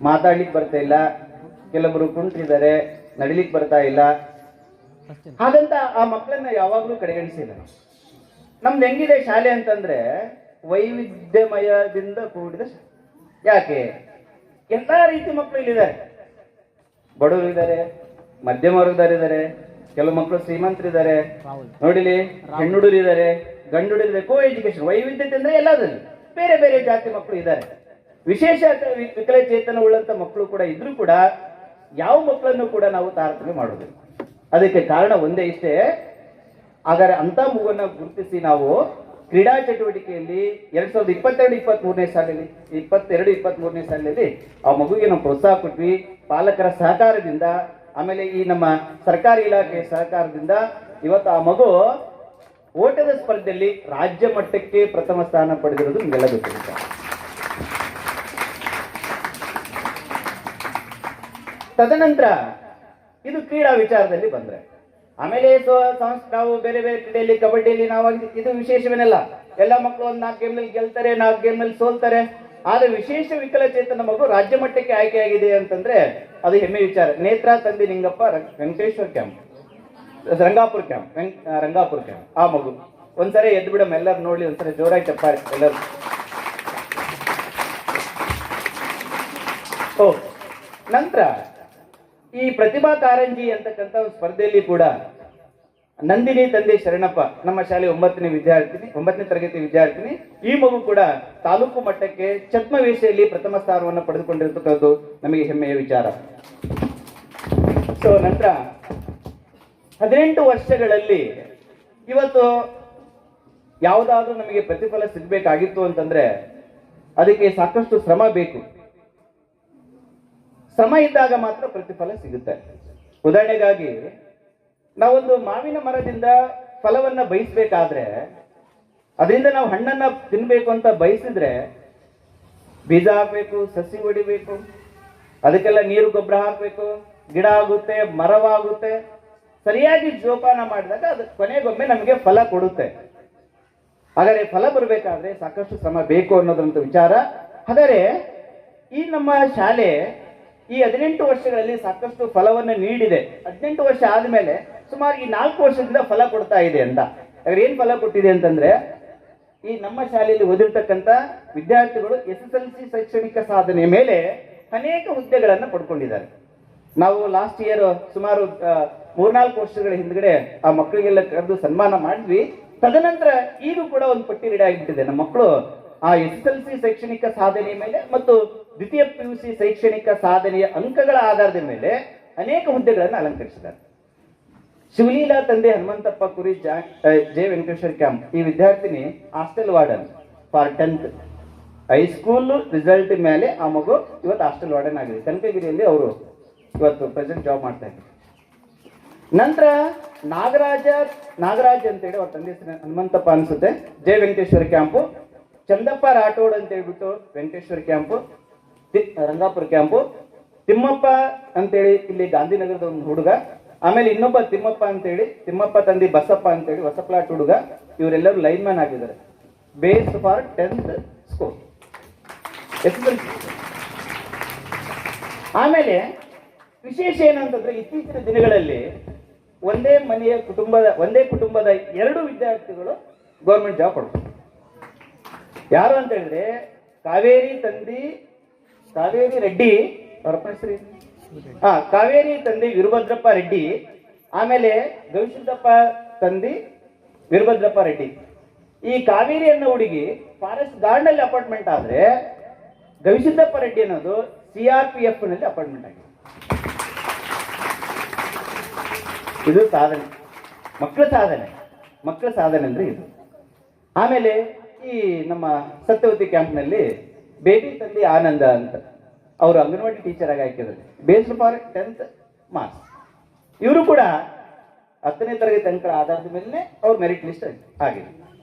ಮಾತಾಡ್ಲಿಕ್ಕೆ ಬರ್ತಾ ಇಲ್ಲ, ಕೆಲವರು ಕುಂಟಿದ್ದಾರೆ, ನಡಿಲಿಕ್ಕೆ ಬರ್ತಾ ಇಲ್ಲ. ಹಾಗಂತ ಆ ಮಕ್ಕಳನ್ನ ಯಾವಾಗ್ಲೂ ಕಡೆಗಣಿಸಿಲ್ಲ. ನಮ್ದು ಹೆಂಗಿದೆ ಶಾಲೆ ಅಂತಂದ್ರೆ ವೈವಿಧ್ಯಮಯದಿಂದ ಕೂಡಿದ. ಯಾಕೆ? ಎಲ್ಲಾ ರೀತಿ ಮಕ್ಕಳು ಇಲ್ಲಿದ್ದಾರೆ. ಬಡವರು ಇದ್ದಾರೆ, ಮಧ್ಯಮ ವರ್ಗದವರಿದ್ದಾರೆ, ಕೆಲವು ಮಕ್ಕಳು ಶ್ರೀಮಂತರಿದ್ದಾರೆ, ನೋಡಿಲಿ ಹೆಣ್ಣುಡುರು ಇದ್ದಾರೆ, ಗಂಡುಡುರು, ಕೋ ಎಜುಕೇಶನ್, ವೈವಿಧ್ಯತೆ ಅಂದ್ರೆ ಎಲ್ಲದಲ್ಲಿ ಬೇರೆ ಬೇರೆ ಜಾತಿ ಮಕ್ಕಳು ಇದ್ದಾರೆ. ವಿಶೇಷ ವಿಕಲಚೇತನ ಉಳ್ಳಂತ ಮಕ್ಕಳು ಕೂಡ ಇದ್ರೂ ಕೂಡ ಯಾವ ಮಕ್ಕಳನ್ನು ಕೂಡ ನಾವು ತಾರತಮ್ಯ ಮಾಡೋದು. ಅದಕ್ಕೆ ಕಾರಣ ಒಂದೇ ಇಷ್ಟೇ. ಹಾಗಾದ್ರೆ ಅಂತ ಮಗುವನ್ನ ಗುರುತಿಸಿ ನಾವು ಕ್ರೀಡಾ ಚಟುವಟಿಕೆಯಲ್ಲಿ 2022-23ನೇ ಸಾಲಿನಲ್ಲಿ ಆ ಮಗುವಿಗೆ ನಾವು ಪ್ರೋತ್ಸಾಹ ಕೊಟ್ವಿ. ಪಾಲಕರ ಸಹಕಾರದಿಂದ, ಆಮೇಲೆ ಈ ನಮ್ಮ ಸರ್ಕಾರಿ ಇಲಾಖೆಯ ಸಹಕಾರದಿಂದ ಇವತ್ತು ಆ ಮಗು ಓಟದ ಸ್ಪರ್ಧೆಯಲ್ಲಿ ರಾಜ್ಯ ಮಟ್ಟಕ್ಕೆ ಪ್ರಥಮ ಸ್ಥಾನ ಪಡೆದಿರೋದು ನಿಮಗೆಲ್ಲ ಗೊತ್ತಿರುತ್ತೆ. ತದನಂತರ ಇದು ಕ್ರೀಡಾ ವಿಚಾರದಲ್ಲಿ ಬಂದ್ರೆ, ಆಮೇಲೆ ನಾವು ಬೇರೆ ಬೇರೆ ಕ್ರೀಡೆಯಲ್ಲಿ, ಕಬಡ್ಡಿಯಲ್ಲಿ ನಾವು ಇದು ವಿಶೇಷವೇನಲ್ಲ. ಎಲ್ಲ ಮಕ್ಕಳು ಒಂದು 4 ಗೇಮ್ನಲ್ಲಿ ಗೆಲ್ತಾರೆ, 4 ಗೇಮ್ನಲ್ಲಿ ಸೋಲ್ತಾರೆ. ಆದ್ರೆ ವಿಶೇಷ ವಿಕಲಚೇತನ ಮಗು ರಾಜ್ಯ ಮಟ್ಟಕ್ಕೆ ಆಯ್ಕೆಯಾಗಿದೆ ಅಂತಂದ್ರೆ ಅದು ಹೆಮ್ಮೆ ವಿಚಾರ. ನೇತ್ರಾ ತಂದೆ ನಿಂಗಪ್ಪ ವೆಂಕಟೇಶ್ವರ ಕ್ಯಾಂಪ್, ರಂಗಾಪುರ ಕ್ಯಾಂಪ್ ಆ ಮಗು ಒಂದ್ಸರಿ ಎದ್ದು ಬಿಡಮ್ಮ, ಎಲ್ಲರೂ ನೋಡಿ ಒಂದ್ಸರಿ ಜೋರಾಗಿ ಚಪ್ಪಾಳೆ ಎಲ್ಲರೂ. ನಂತರ ಈ ಪ್ರತಿಭಾ ಕಾರಂಜಿ ಅಂತಕ್ಕಂಥ ಸ್ಪರ್ಧೆಯಲ್ಲಿ ಕೂಡ ನಂದಿನಿ ತಂದೆ ಶರಣಪ್ಪ ನಮ್ಮ ಶಾಲೆ 9ನೇ ತರಗತಿ ವಿದ್ಯಾರ್ಥಿನಿ, ಈ ಮಗು ಕೂಡ ತಾಲೂಕು ಮಟ್ಟಕ್ಕೆ ಛದ್ಮವೇಷೆಯಲ್ಲಿ ಪ್ರಥಮ ಸ್ಥಾನವನ್ನು ಪಡೆದುಕೊಂಡಿರ್ತಕ್ಕಂಥದ್ದು ನಮಗೆ ಹೆಮ್ಮೆಯ ವಿಚಾರ. ಸೊ ನಂತರ 18 ವರ್ಷಗಳಲ್ಲಿ ಇವತ್ತು ಯಾವುದಾದ್ರೂ ನಮಗೆ ಪ್ರತಿಫಲ ಸಿಗ್ಬೇಕಾಗಿತ್ತು ಅಂತಂದ್ರೆ ಅದಕ್ಕೆ ಸಾಕಷ್ಟು ಶ್ರಮ ಬೇಕು. ಶ್ರಮ ಇದ್ದಾಗ ಮಾತ್ರ ಪ್ರತಿಫಲ ಸಿಗುತ್ತೆ. ಉದಾಹರಣೆಗಾಗಿ ನಾವೊಂದು ಮಾವಿನ ಮರದಿಂದ ಫಲವನ್ನ ಬಯಸಬೇಕಾದ್ರೆ, ಅದರಿಂದ ನಾವು ಹಣ್ಣನ್ನ ತಿನ್ಬೇಕು ಅಂತ ಬಯಸಿದ್ರೆ ಬೀಜ ಹಾಕ್ಬೇಕು, ಸಸಿ ಹೊಡಿಬೇಕು, ಅದಕ್ಕೆಲ್ಲ ನೀರು ಗೊಬ್ಬರ ಹಾಕ್ಬೇಕು, ಗಿಡ ಆಗುತ್ತೆ, ಮರವಾಗುತ್ತೆ. ಸರಿಯಾಗಿ ಜೋಪಾನ ಮಾಡಿದಾಗ ಅದು ಕೊನೆಗೊಮ್ಮೆ ನಮಗೆ ಫಲ ಕೊಡುತ್ತೆ. ಹಾಗಾದ್ರೆ ಫಲ ಬರಬೇಕಾದ್ರೆ ಸಾಕಷ್ಟು ಶ್ರಮ ಬೇಕು ಅನ್ನೋದಂತ ವಿಚಾರ. ಹಾಗಾದ್ರೆ ಈ ನಮ್ಮ ಶಾಲೆ ಈ 18 ವರ್ಷಗಳಲ್ಲಿ ಸಾಕಷ್ಟು ಫಲವನ್ನು ನೀಡಿದೆ. 18 ವರ್ಷ ಆದ್ಮೇಲೆ ಸುಮಾರು ಈ 4 ವರ್ಷದಿಂದ ಫಲ ಕೊಡ್ತಾ ಇದೆ ಅಂತ. ಹಾಗಾದ್ರೆ ಏನ್ ಫಲ ಕೊಟ್ಟಿದೆ ಅಂತಂದ್ರೆ, ಈ ನಮ್ಮ ಶಾಲೆಯಲ್ಲಿ ಓದಿರ್ತಕ್ಕಂಥ ವಿದ್ಯಾರ್ಥಿಗಳು SSLC ಶೈಕ್ಷಣಿಕ ಸಾಧನೆ ಮೇಲೆ ಅನೇಕ ಹುದ್ದೆಗಳನ್ನು ಪಡ್ಕೊಂಡಿದ್ದಾರೆ. ನಾವು ಲಾಸ್ಟ್ ಇಯರ್ ಸುಮಾರು 3-4 ವರ್ಷಗಳ ಹಿಂದ್ಗಡೆ ಆ ಮಕ್ಕಳಿಗೆಲ್ಲ ಕರೆದು ಸನ್ಮಾನ ಮಾಡಿದ್ವಿ. ತದನಂತರ ಈಗ ಕೂಡ ಒಂದು ಪಟ್ಟಿ ರೆಡಿ ಆಗಿಬಿಟ್ಟಿದೆ. ನಮ್ಮ ಮಕ್ಕಳು ಆ SSLC ಶೈಕ್ಷಣಿಕ ಸಾಧನೆ ಮೇಲೆ ಮತ್ತು ದ್ವಿತೀಯ PUC ಶೈಕ್ಷಣಿಕ ಸಾಧನೆಯ ಅಂಕಗಳ ಆಧಾರದ ಮೇಲೆ ಅನೇಕ ಹುದ್ದೆಗಳನ್ನು ಅಲಂಕರಿಸಿದ್ದಾರೆ. ಶಿವಲೀಲಾ ತಂದೆ ಹನುಮಂತಪ್ಪ ಕುರಿ ಜೆ ವೆಂಕಟೇಶ್ವರ ಕ್ಯಾಂಪ್, ಈ ವಿದ್ಯಾರ್ಥಿನಿ hostel warden for 10th. High school result ಮೇಲೆ ಆ ಮಗು ಇವತ್ತು ಹಾಸ್ಟೆಲ್ ವಾರ್ಡನ್ ಆಗಿದೆ. ಕನಕಗಿರಿಯಲ್ಲಿ ಅವರು ಇವತ್ತು ಪ್ರೆಸೆಂಟ್ ಜಾಬ್ ಮಾಡ್ತಾ ಇದ್ದಾರೆ. ನಂತರ ನಾಗರಾಜ್ ಅಂತೇಳಿ ಅವ್ರ ತಂದೆ ಹೆಸರು ಹನುಮಂತಪ್ಪ ಅನ್ಸುತ್ತೆ, ಜೆ ವೆಂಕಟೇಶ್ವರ ಕ್ಯಾಂಪು. ಚಂದಪ್ಪ ರಾಠೋಡ್ ಅಂತ ಹೇಳ್ಬಿಟ್ಟು ವೆಂಕಟೇಶ್ವರ ಕ್ಯಾಂಪು, ರಂಗಾಪುರ ಕ್ಯಾಂಪು. ತಿಮ್ಮಪ್ಪ ಅಂತೇಳಿ ಇಲ್ಲಿ ಗಾಂಧಿನಗರದ ಒಂದು ಹುಡುಗ. ಆಮೇಲೆ ಇನ್ನೊಬ್ಬ ತಿಮ್ಮಪ್ಪ ಅಂತೇಳಿ, ತಿಮ್ಮಪ್ಪ ತಂದಿ ಬಸಪ್ಪ ಅಂತೇಳಿ ಹೊಸಪ್ಲಾಟ್ ಹುಡುಗ. ಇವರೆಲ್ಲರೂ ಲೈನ್ ಮ್ಯಾನ್ ಆಗಿದ್ದಾರೆ. Base for 10th score. ಆಮೇಲೆ ವಿಶೇಷ ಏನಂತಂದ್ರೆ ಇತ್ತೀಚಿನ ದಿನಗಳಲ್ಲಿ ಒಂದೇ ಕುಟುಂಬದ 2 ವಿದ್ಯಾರ್ಥಿಗಳು ಗೌರ್ಮೆಂಟ್ ಜಾಬ್ ಕೊಡ್ತಾರೆ. ಯಾರು ಅಂತ ಹೇಳಿದ್ರೆ ಕಾವೇರಿ ರೆಡ್ಡಿ ಅವರ ಹೆಸರು, ಕಾವೇರಿ ತಂದೆ ವೀರಭದ್ರಪ್ಪ ರೆಡ್ಡಿ, ಆಮೇಲೆ ಗವಿಸಿದ್ದಪ್ಪ ತಂದೆ ವೀರಭದ್ರಪ್ಪ ರೆಡ್ಡಿ. ಈ ಕಾವೇರಿ ಅನ್ನೋ ಹುಡುಗಿ ಫಾರೆಸ್ಟ್ ಗಾರ್ಡ್ ನಲ್ಲಿ ಅಪಾರ್ಟ್ಮೆಂಟ್ ಆದ್ರೆ, ಗವಿಸಿದ್ದಪ್ಪ ರೆಡ್ಡಿ ಅನ್ನೋದು CRPF ನಲ್ಲಿ ಅಪಾರ್ಟ್ಮೆಂಟ್ ಆಗಿದೆ. ಇದು ಸಾಧನೆ, ಮಕ್ಕಳ ಸಾಧನೆ ಅಂದ್ರೆ ಇದು. ಆಮೇಲೆ ಈ ನಮ್ಮ ಸತ್ಯವತಿ ಕ್ಯಾಂಪ್ನಲ್ಲಿ ಬೇಬಿ ತಂದೆ ಆನಂದ ಅಂತ ಅವರು ಅಂಗನವಾಡಿ ಟೀಚರ್ ಆಗಿ ಹಾಕಿದ್ದಾರೆ. Based for 10th marks. ಇವರು ಕೂಡ 10ನೇ ತರಗತಿ ಅಂಕಗಳ ಆಧಾರದ ಮೇಲೆ ಅವ್ರ ಮೆರಿಟ್ ಲಿಸ್ಟ್ ಆಗಿದೆ.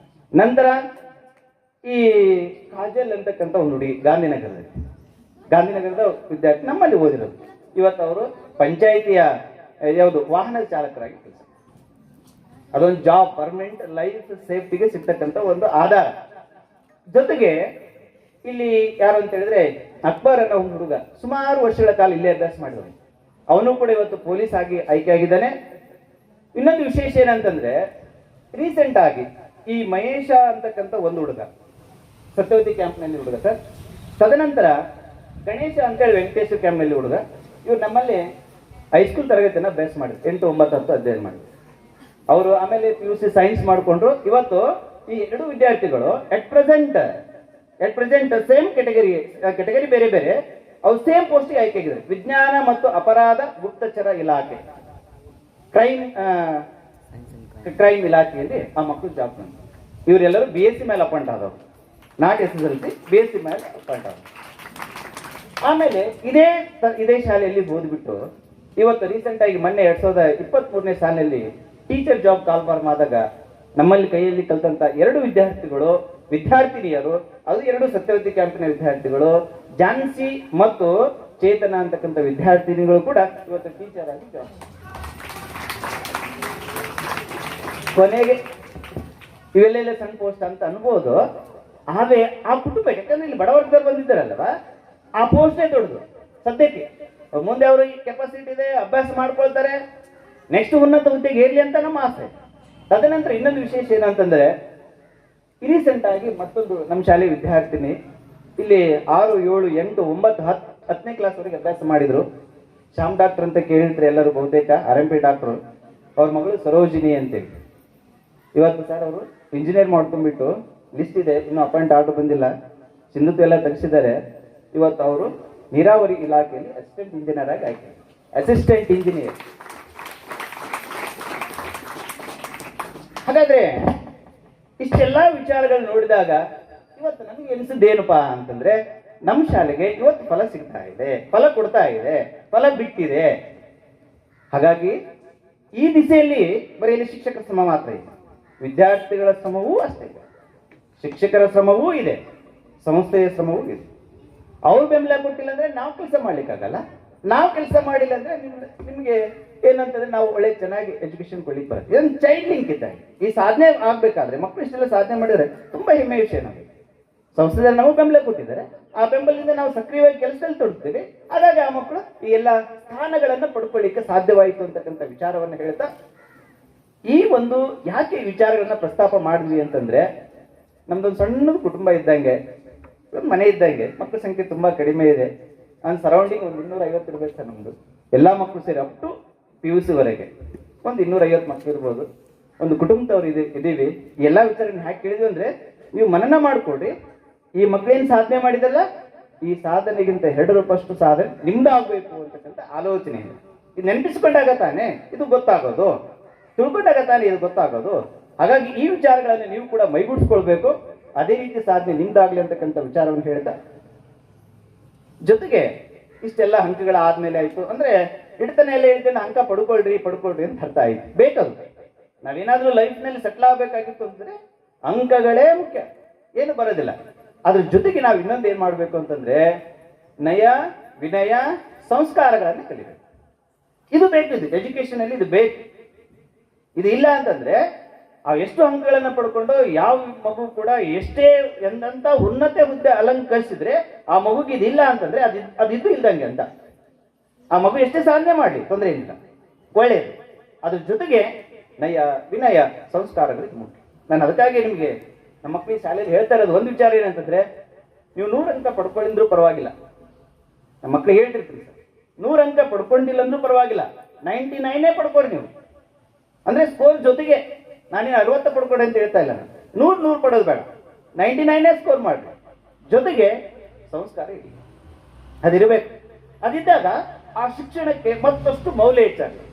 ನಂತರ ಈ ಕಾಜಲ್ ಅಂತಕ್ಕಂಥ ಒಂದು ಹುಡುಗಿ ಗಾಂಧಿನಗರದ ವಿದ್ಯಾರ್ಥಿ, ನಮ್ಮಲ್ಲಿ ಓದಿರೋದು. ಇವತ್ತು ಅವರು ಪಂಚಾಯಿತಿಯ ಯಾವುದು ವಾಹನ ಚಾಲಕರಾಗಿ ಕೆಲಸ. ಅದೊಂದು ಜಾಬ್, ಪರ್ಮನೆಂಟ್ ಲೈಫ್ ಸೇಫ್ಟಿಗೆ ಸಿಗ್ತಕ್ಕಂಥ ಒಂದು ಆಧಾರ. ಜೊತೆಗೆ ಇಲ್ಲಿ ಯಾರು ಅಂತ ಹೇಳಿದ್ರೆ ಅಕ್ಬರ್ ಅನ್ನೋ ಒಂದು ಹುಡುಗ ಸುಮಾರು ವರ್ಷಗಳ ಕಾಲ ಇಲ್ಲೇ ಅಭ್ಯಾಸ ಮಾಡಿದವನು. ಅವನು ಕೂಡ ಇವತ್ತು ಪೊಲೀಸ್ ಆಗಿ ಆಯ್ಕೆ ಆಗಿದ್ದಾನೆ. ಇನ್ನೊಂದು ವಿಶೇಷ ಏನಂತಂದ್ರೆ ರೀಸೆಂಟ್ ಆಗಿ ಈ ಮಹೇಶ ಅಂತಕ್ಕಂಥ ಒಂದು ಹುಡುಗ ಸತ್ಯವತಿ ಕ್ಯಾಂಪ್ನಲ್ಲಿ ಹುಡುಗ ಸರ್. ತದನಂತರ ಗಣೇಶ ಅಂತೇಳಿ ವೆಂಕಟೇಶ್ವರ ಕ್ಯಾಂಪ್ನಲ್ಲಿ ಹುಡುಗ. ಇವ್ರು ನಮ್ಮಲ್ಲಿ ಹೈಸ್ಕೂಲ್ ತರಗತಿಯನ್ನ ಅಭ್ಯಾಸ ಮಾಡಿದ್ರು, 8, 9, 10 ಅಧ್ಯಯನ ಮಾಡಿದ್ರು. ಅವರು ಆಮೇಲೆ PUC ಸೈನ್ಸ್ ಮಾಡಿಕೊಂಡ್ರು. ಇವತ್ತು ಈ 2 ವಿದ್ಯಾರ್ಥಿಗಳು ಎಟ್ ಪ್ರೆಸೆಂಟ್ ಸೇಮ್ ಕೆಟಗರಿ ಬೇರೆ ಬೇರೆ, ಅವ್ರು ಸೇಮ್ ಪೋಸ್ಟಿಗೆ ಆಯ್ಕೆ ಆಗಿದ್ದಾರೆ. ವಿಜ್ಞಾನ ಮತ್ತು ಅಪರಾಧ ಗುಪ್ತಚರ ಇಲಾಖೆ, ಕ್ರೈಮ್ ಇಲಾಖೆಯಲ್ಲಿ ಆ ಮಕ್ಕಳು ಜಾಬ್ ಬಂತು. ಇವರೆಲ್ಲರೂ BSc ಮೇಲೆ ಅಪಾಯಿಂಟ್ ಆದವರು, ನಾಟ್ SSLC, BSc ಮೇಲೆ ಅಪಾಯಿಂಟ್ ಆದವರು. ಆಮೇಲೆ ಇದೇ ಶಾಲೆಯಲ್ಲಿ ಓದ್ಬಿಟ್ಟು ಇವತ್ತು ರೀಸೆಂಟ್ ಆಗಿ ಮೊನ್ನೆ 2023ನೇ ಸಾಲಿನಲ್ಲಿ ಟೀಚರ್ ಜಾಬ್ ಕಾಲ್ಫಾರ್ಮ್ ಆದಾಗ ನಮ್ಮಲ್ಲಿ ಕೈಯಲ್ಲಿ ಕಲ್ತಂತ 2 ವಿದ್ಯಾರ್ಥಿನಿಯರು, ಅದು 2 ಸತ್ಯವತಿ ಕ್ಯಾಂಪಿನ ವಿದ್ಯಾರ್ಥಿಗಳು, ಜಾನ್ಸಿ ಮತ್ತು ಚೇತನ ಅಂತಕ್ಕಂಥ ವಿದ್ಯಾರ್ಥಿನಿಗಳು ಕೂಡ ಇವತ್ತು ಟೀಚರ್ ಆಗಿ ಜಾಬ್. ಕೊನೆಗೆ ಇವೆಲ್ಲ ಸಣ್ಣ ಪೋಸ್ಟ್ ಅಂತ ಅನ್ಬೋದು. ಆದ್ರೆ ಆ ಕುಟುಂಬ, ಯಾಕಂದ್ರೆ ಇಲ್ಲಿ ಬಡವರ್ಗದವ್ರು ಬಂದಿದ್ದಾರಲ್ವ, ಆ ಪೋಸ್ಟೇ ದೊಡ್ಡದು ಸದ್ಯಕ್ಕೆ. ಮುಂದೆ ಅವರು ಈ ಕೆಪಾಸಿಟಿ ಇದೆ, ಅಭ್ಯಾಸ ಮಾಡ್ಕೊಳ್ತಾರೆ, ನೆಕ್ಸ್ಟ್ ಉನ್ನತ ಹುದ್ದೆಗೆ ಏರ್ಲಿ ಅಂತ ನಮ್ಮ ಆಸೆ. ತದನಂತರ ಇನ್ನೊಂದು ವಿಶೇಷ ಏನಂತಂದ್ರೆ ರೀಸೆಂಟ್ ಆಗಿ ಮತ್ತೊಂದು ನಮ್ಮ ಶಾಲೆ ವಿದ್ಯಾರ್ಥಿನಿ ಇಲ್ಲಿ 6, 7, 8, 9, 10ನೇ ಕ್ಲಾಸ್ ವರೆಗೆ ಅಭ್ಯಾಸ ಮಾಡಿದ್ರು. ಶ್ಯಾಮ್ ಡಾಕ್ಟರ್ ಅಂತ ಕೇಳಿದ್ರೆ ಎಲ್ಲರೂ ಬಹುತೇಕ RMP ಡಾಕ್ಟರ್. ಅವ್ರ ಮಗಳು ಸರೋಜಿನಿ ಅಂತೇಳಿ. ಇವತ್ತು ಸರ್ ಅವರು ಇಂಜಿನಿಯರ್ ಮಾಡ್ಕೊಂಡ್ಬಿಟ್ಟು ಲಿಸ್ಟ್ ಇದೆ, ಇನ್ನೂ ಅಪಾಯಿಂಟ್ ಆರ್ಡರ್ ಬಂದಿಲ್ಲ, ಸಿಂಧುತ್ವ ಎಲ್ಲ ತೆಗೆಸಿದ್ದಾರೆ. ಇವತ್ತು ಅವರು ನೀರಾವರಿ ಇಲಾಖೆಯಲ್ಲಿ ಅಸಿಸ್ಟೆಂಟ್ ಇಂಜಿನಿಯರ್ ಆಗಿ ಆಯ್ಕೆ. Assistant engineer. ಹಾಗಾದ್ರೆ ಇಷ್ಟೆಲ್ಲ ವಿಚಾರಗಳು ನೋಡಿದಾಗ ಇವತ್ತು ನಮಗೆ ಎನಿಸಿದ್ದೇನಪ್ಪಾ ಅಂತಂದ್ರೆ ನಮ್ಮ ಶಾಲೆಗೆ ಇವತ್ತು ಫಲ ಸಿಗ್ತಾ ಇದೆ, ಫಲ ಕೊಡ್ತಾ ಇದೆ, ಫಲ ಬಿಟ್ಟಿದೆ. ಹಾಗಾಗಿ ಈ ದಿಸೆಯಲ್ಲಿ ಬರೀ ಶಿಕ್ಷಕರ ಶ್ರಮ ಮಾತ್ರ ಇದೆ, ವಿದ್ಯಾರ್ಥಿಗಳ ಶ್ರಮವೂ ಅಷ್ಟೇ ಇದೆ, ಶಿಕ್ಷಕರ ಶ್ರಮವೂ ಇದೆ, ಸಂಸ್ಥೆಯ ಶ್ರಮವೂ ಇದೆ. ಅವ್ರು ಬೆಂಬಲ ಕೊಟ್ಟಿಲ್ಲ ಅಂದ್ರೆ ನಾವು ಕೆಲಸ ಮಾಡ್ಲಿಕ್ಕಾಗಲ್ಲ. ನಾವು ಕೆಲಸ ಮಾಡಿಲ್ಲ ಅಂದ್ರೆ ನಿಮ್ಗೆ ಏನಂತಂದ್ರೆ ನಾವು ಒಳ್ಳೆ ಚೆನ್ನಾಗಿ ಎಜುಕೇಶನ್ ಕೊಡ್ಲಿಕ್ಕೆ ಬರುತ್ತೆ. ಇದೊಂದು ಚೈಲ್ಡ್ ಲಿಂಕ್ ಇದ್ದಾಗ ಈ ಸಾಧನೆ ಆಗ್ಬೇಕಾದ್ರೆ ಮಕ್ಕಳು ಇಷ್ಟೆಲ್ಲ ಸಾಧನೆ ಮಾಡಿದ್ರೆ ತುಂಬಾ ಹೆಮ್ಮೆ ವಿಷಯ ನಮಗೆ. ಸಂಸ್ಥೆಯಲ್ಲಿ ನಾವು ಬೆಂಬಲ ಕೊಟ್ಟಿದ್ದಾರೆ, ಆ ಬೆಂಬಲದಿಂದ ನಾವು ಸಕ್ರಿಯವಾಗಿ ಕೆಲಸದಲ್ಲಿ ತೊಡಗ್ತೀವಿ. ಹಾಗಾಗಿ ಆ ಮಕ್ಕಳು ಈ ಎಲ್ಲ ಸ್ಥಾನಗಳನ್ನ ಪಡ್ಕೊಳ್ಳಿಕ್ಕೆ ಸಾಧ್ಯವಾಯಿತು ಅಂತಕ್ಕಂಥ ವಿಚಾರವನ್ನು ಹೇಳ್ತಾ, ಈ ಒಂದು ಯಾಕೆ ವಿಚಾರಗಳನ್ನ ಪ್ರಸ್ತಾಪ ಮಾಡಿದ್ವಿ ಅಂತಂದ್ರೆ, ನಮ್ದೊಂದು ಸಣ್ಣದು ಕುಟುಂಬ ಇದ್ದಂಗೆ, ಒಂದು ಮನೆ ಇದ್ದಂಗೆ, ಮಕ್ಕಳ ಸಂಖ್ಯೆ ತುಂಬಾ ಕಡಿಮೆ ಇದೆ. ನನ್ನ ಸರೌಂಡಿಂಗ್ ಒಂದು 250 ಇರ್ಬೇಕು ಸರ್. ನಮ್ದು ಎಲ್ಲಾ ಮಕ್ಕಳು ಸೇರಿ ಅಪ್ ಟು PUC ವರೆಗೆ ಒಂದು 250 ಮಕ್ಕಳು ಇರ್ಬೋದು. ಒಂದು ಕುಟುಂಬದವ್ರು ಇದೀವಿ. ಎಲ್ಲಾ ವಿಚಾರ ಹ್ಯಾಕೆ ಕೇಳಿದ್ವಿ ಅಂದ್ರೆ, ನೀವು ಮನನ ಮಾಡ್ಕೊಡ್ರಿ, ಈ ಮಕ್ಕಳೇನು ಸಾಧನೆ ಮಾಡಿದಲ್ಲ, ಈ ಸಾಧನೆಗಿಂತ 2 ರೂಪಾಯಿ ಸಾಧನೆ ನಿಮ್ದು ಆಗ್ಬೇಕು ಅಂತಕ್ಕಂಥ ಆಲೋಚನೆ ಇದೆ. ಇದು ನೆನಪಿಸ್ಕೊಂಡಾಗ ತಾನೆ ಇದು ಗೊತ್ತಾಗೋದು, ತಿಳ್ಕೊಂಡಾಗ ತಾನೆ ಇದು ಗೊತ್ತಾಗೋದು. ಹಾಗಾಗಿ ಈ ವಿಚಾರಗಳನ್ನು ನೀವು ಕೂಡ ಮೈಗೂಡಿಸ್ಕೊಳ್ಬೇಕು. ಅದೇ ರೀತಿ ಸಾಧನೆ ನಿಮ್ದಾಗ್ಲಿ ಅಂತಕ್ಕಂಥ ವಿಚಾರವನ್ನು ಹೇಳ್ತಾ, ಜೊತೆಗೆ ಇಷ್ಟೆಲ್ಲ ಅಂಕಗಳ ಆದ್ಮೇಲೆ ಆಯ್ತು ಅಂದ್ರೆ ಇಡ್ತಾನೆ ಎಲ್ಲ ಹೇಳ್ತೇನೆ ಅಂಕ ಪಡ್ಕೊಳ್ರಿ ಅಂತ ಅರ್ಥ ಆಯ್ತು. ಬೇಕದು, ನಾವೇನಾದ್ರೂ ಲೈಫ್ ನಲ್ಲಿ ಸೆಟ್ಲ್ ಆಗ್ಬೇಕಾಗಿತ್ತು ಅಂದ್ರೆ ಅಂಕಗಳೇ ಮುಖ್ಯ, ಏನು ಬರೋದಿಲ್ಲ. ಅದ್ರ ಜೊತೆಗೆ ನಾವು ಇನ್ನೊಂದು ಏನ್ ಮಾಡ್ಬೇಕು ಅಂತಂದ್ರೆ ನಯ ವಿನಯ ಸಂಸ್ಕಾರಗಳನ್ನು ಕಲಿಬೇಕು. ಇದು ಬೇಕು, ಇದು ಎಜುಕೇಶನ್ ಅಲ್ಲಿ ಇದು ಬೇಕು. ಇದು ಇಲ್ಲ ಅಂತಂದ್ರೆ ಎಷ್ಟು ಅಂಕಗಳನ್ನ ಪಡ್ಕೊಂಡು ಯಾವ ಮಗು ಕೂಡ ಎಷ್ಟೇ ಎಂದಂತ ಉನ್ನತ ಹುದ್ದೆ ಅಲಂಕರಿಸಿದ್ರೆ ಆ ಮಗುಗೆ ಇದಿಲ್ಲ ಅಂತಂದ್ರೆ ಅದಿದ್ದು ಇಲ್ದಂಗೆ ಅಂತ. ಆ ಮಗು ಎಷ್ಟೇ ಸಾಧನೆ ಮಾಡಲಿ ತೊಂದರೆ ಇಲ್ಲ, ಒಳ್ಳೆಯದು. ಅದ್ರ ಜೊತೆಗೆ ನಯ ವಿನಯ ಸಂಸ್ಕಾರಗಳಿಗೆ ಮುಖ್ಯ. ನಾನು ಅದಕ್ಕಾಗಿ ನಿಮ್ಗೆ ನಮ್ಮ ಮಕ್ಕಳಿಗೆ ಶಾಲೆಯಲ್ಲಿ ಹೇಳ್ತಾ ಇರೋದು ಒಂದು ವಿಚಾರ ಏನಂತಂದ್ರೆ, ನೀವು 100 ಅಂಕ ಪಡ್ಕೊಂಡಿದ್ರು ಪರವಾಗಿಲ್ಲ. ನಮ್ಮ ಮಕ್ಳಿಗೆ ಹೇಳ್ತಿರ್ತೀವಿ ಸರ್, 100 ಅಂಕ ಪಡ್ಕೊಂಡಿಲ್ಲ ಅಂದ್ರೂ ಪರವಾಗಿಲ್ಲ, 99 ಪಡ್ಕೊಡಿ ನೀವು. ಅಂದ್ರೆ ಸ್ಕೋರ್ ಜೊತೆಗೆ ನಾನೇನು 60 ಪಡ್ಕೊಡಿ ಅಂತ ಹೇಳ್ತಾ ಇಲ್ಲ, 100 ಪಡೋದು ಬೇಡ, 99 ಸ್ಕೋರ್ ಮಾಡ್ರಿ. ಜೊತೆಗೆ ಸಂಸ್ಕಾರ ಇರಲಿ, ಅದಿರಬೇಕು. ಅದಿದ್ದಾಗ ಆ ಶಿಕ್ಷಣಕ್ಕೆ ಮತ್ತಷ್ಟು ಮೌಲ್ಯ ಹೆಚ್ಚಾಗುತ್ತೆ.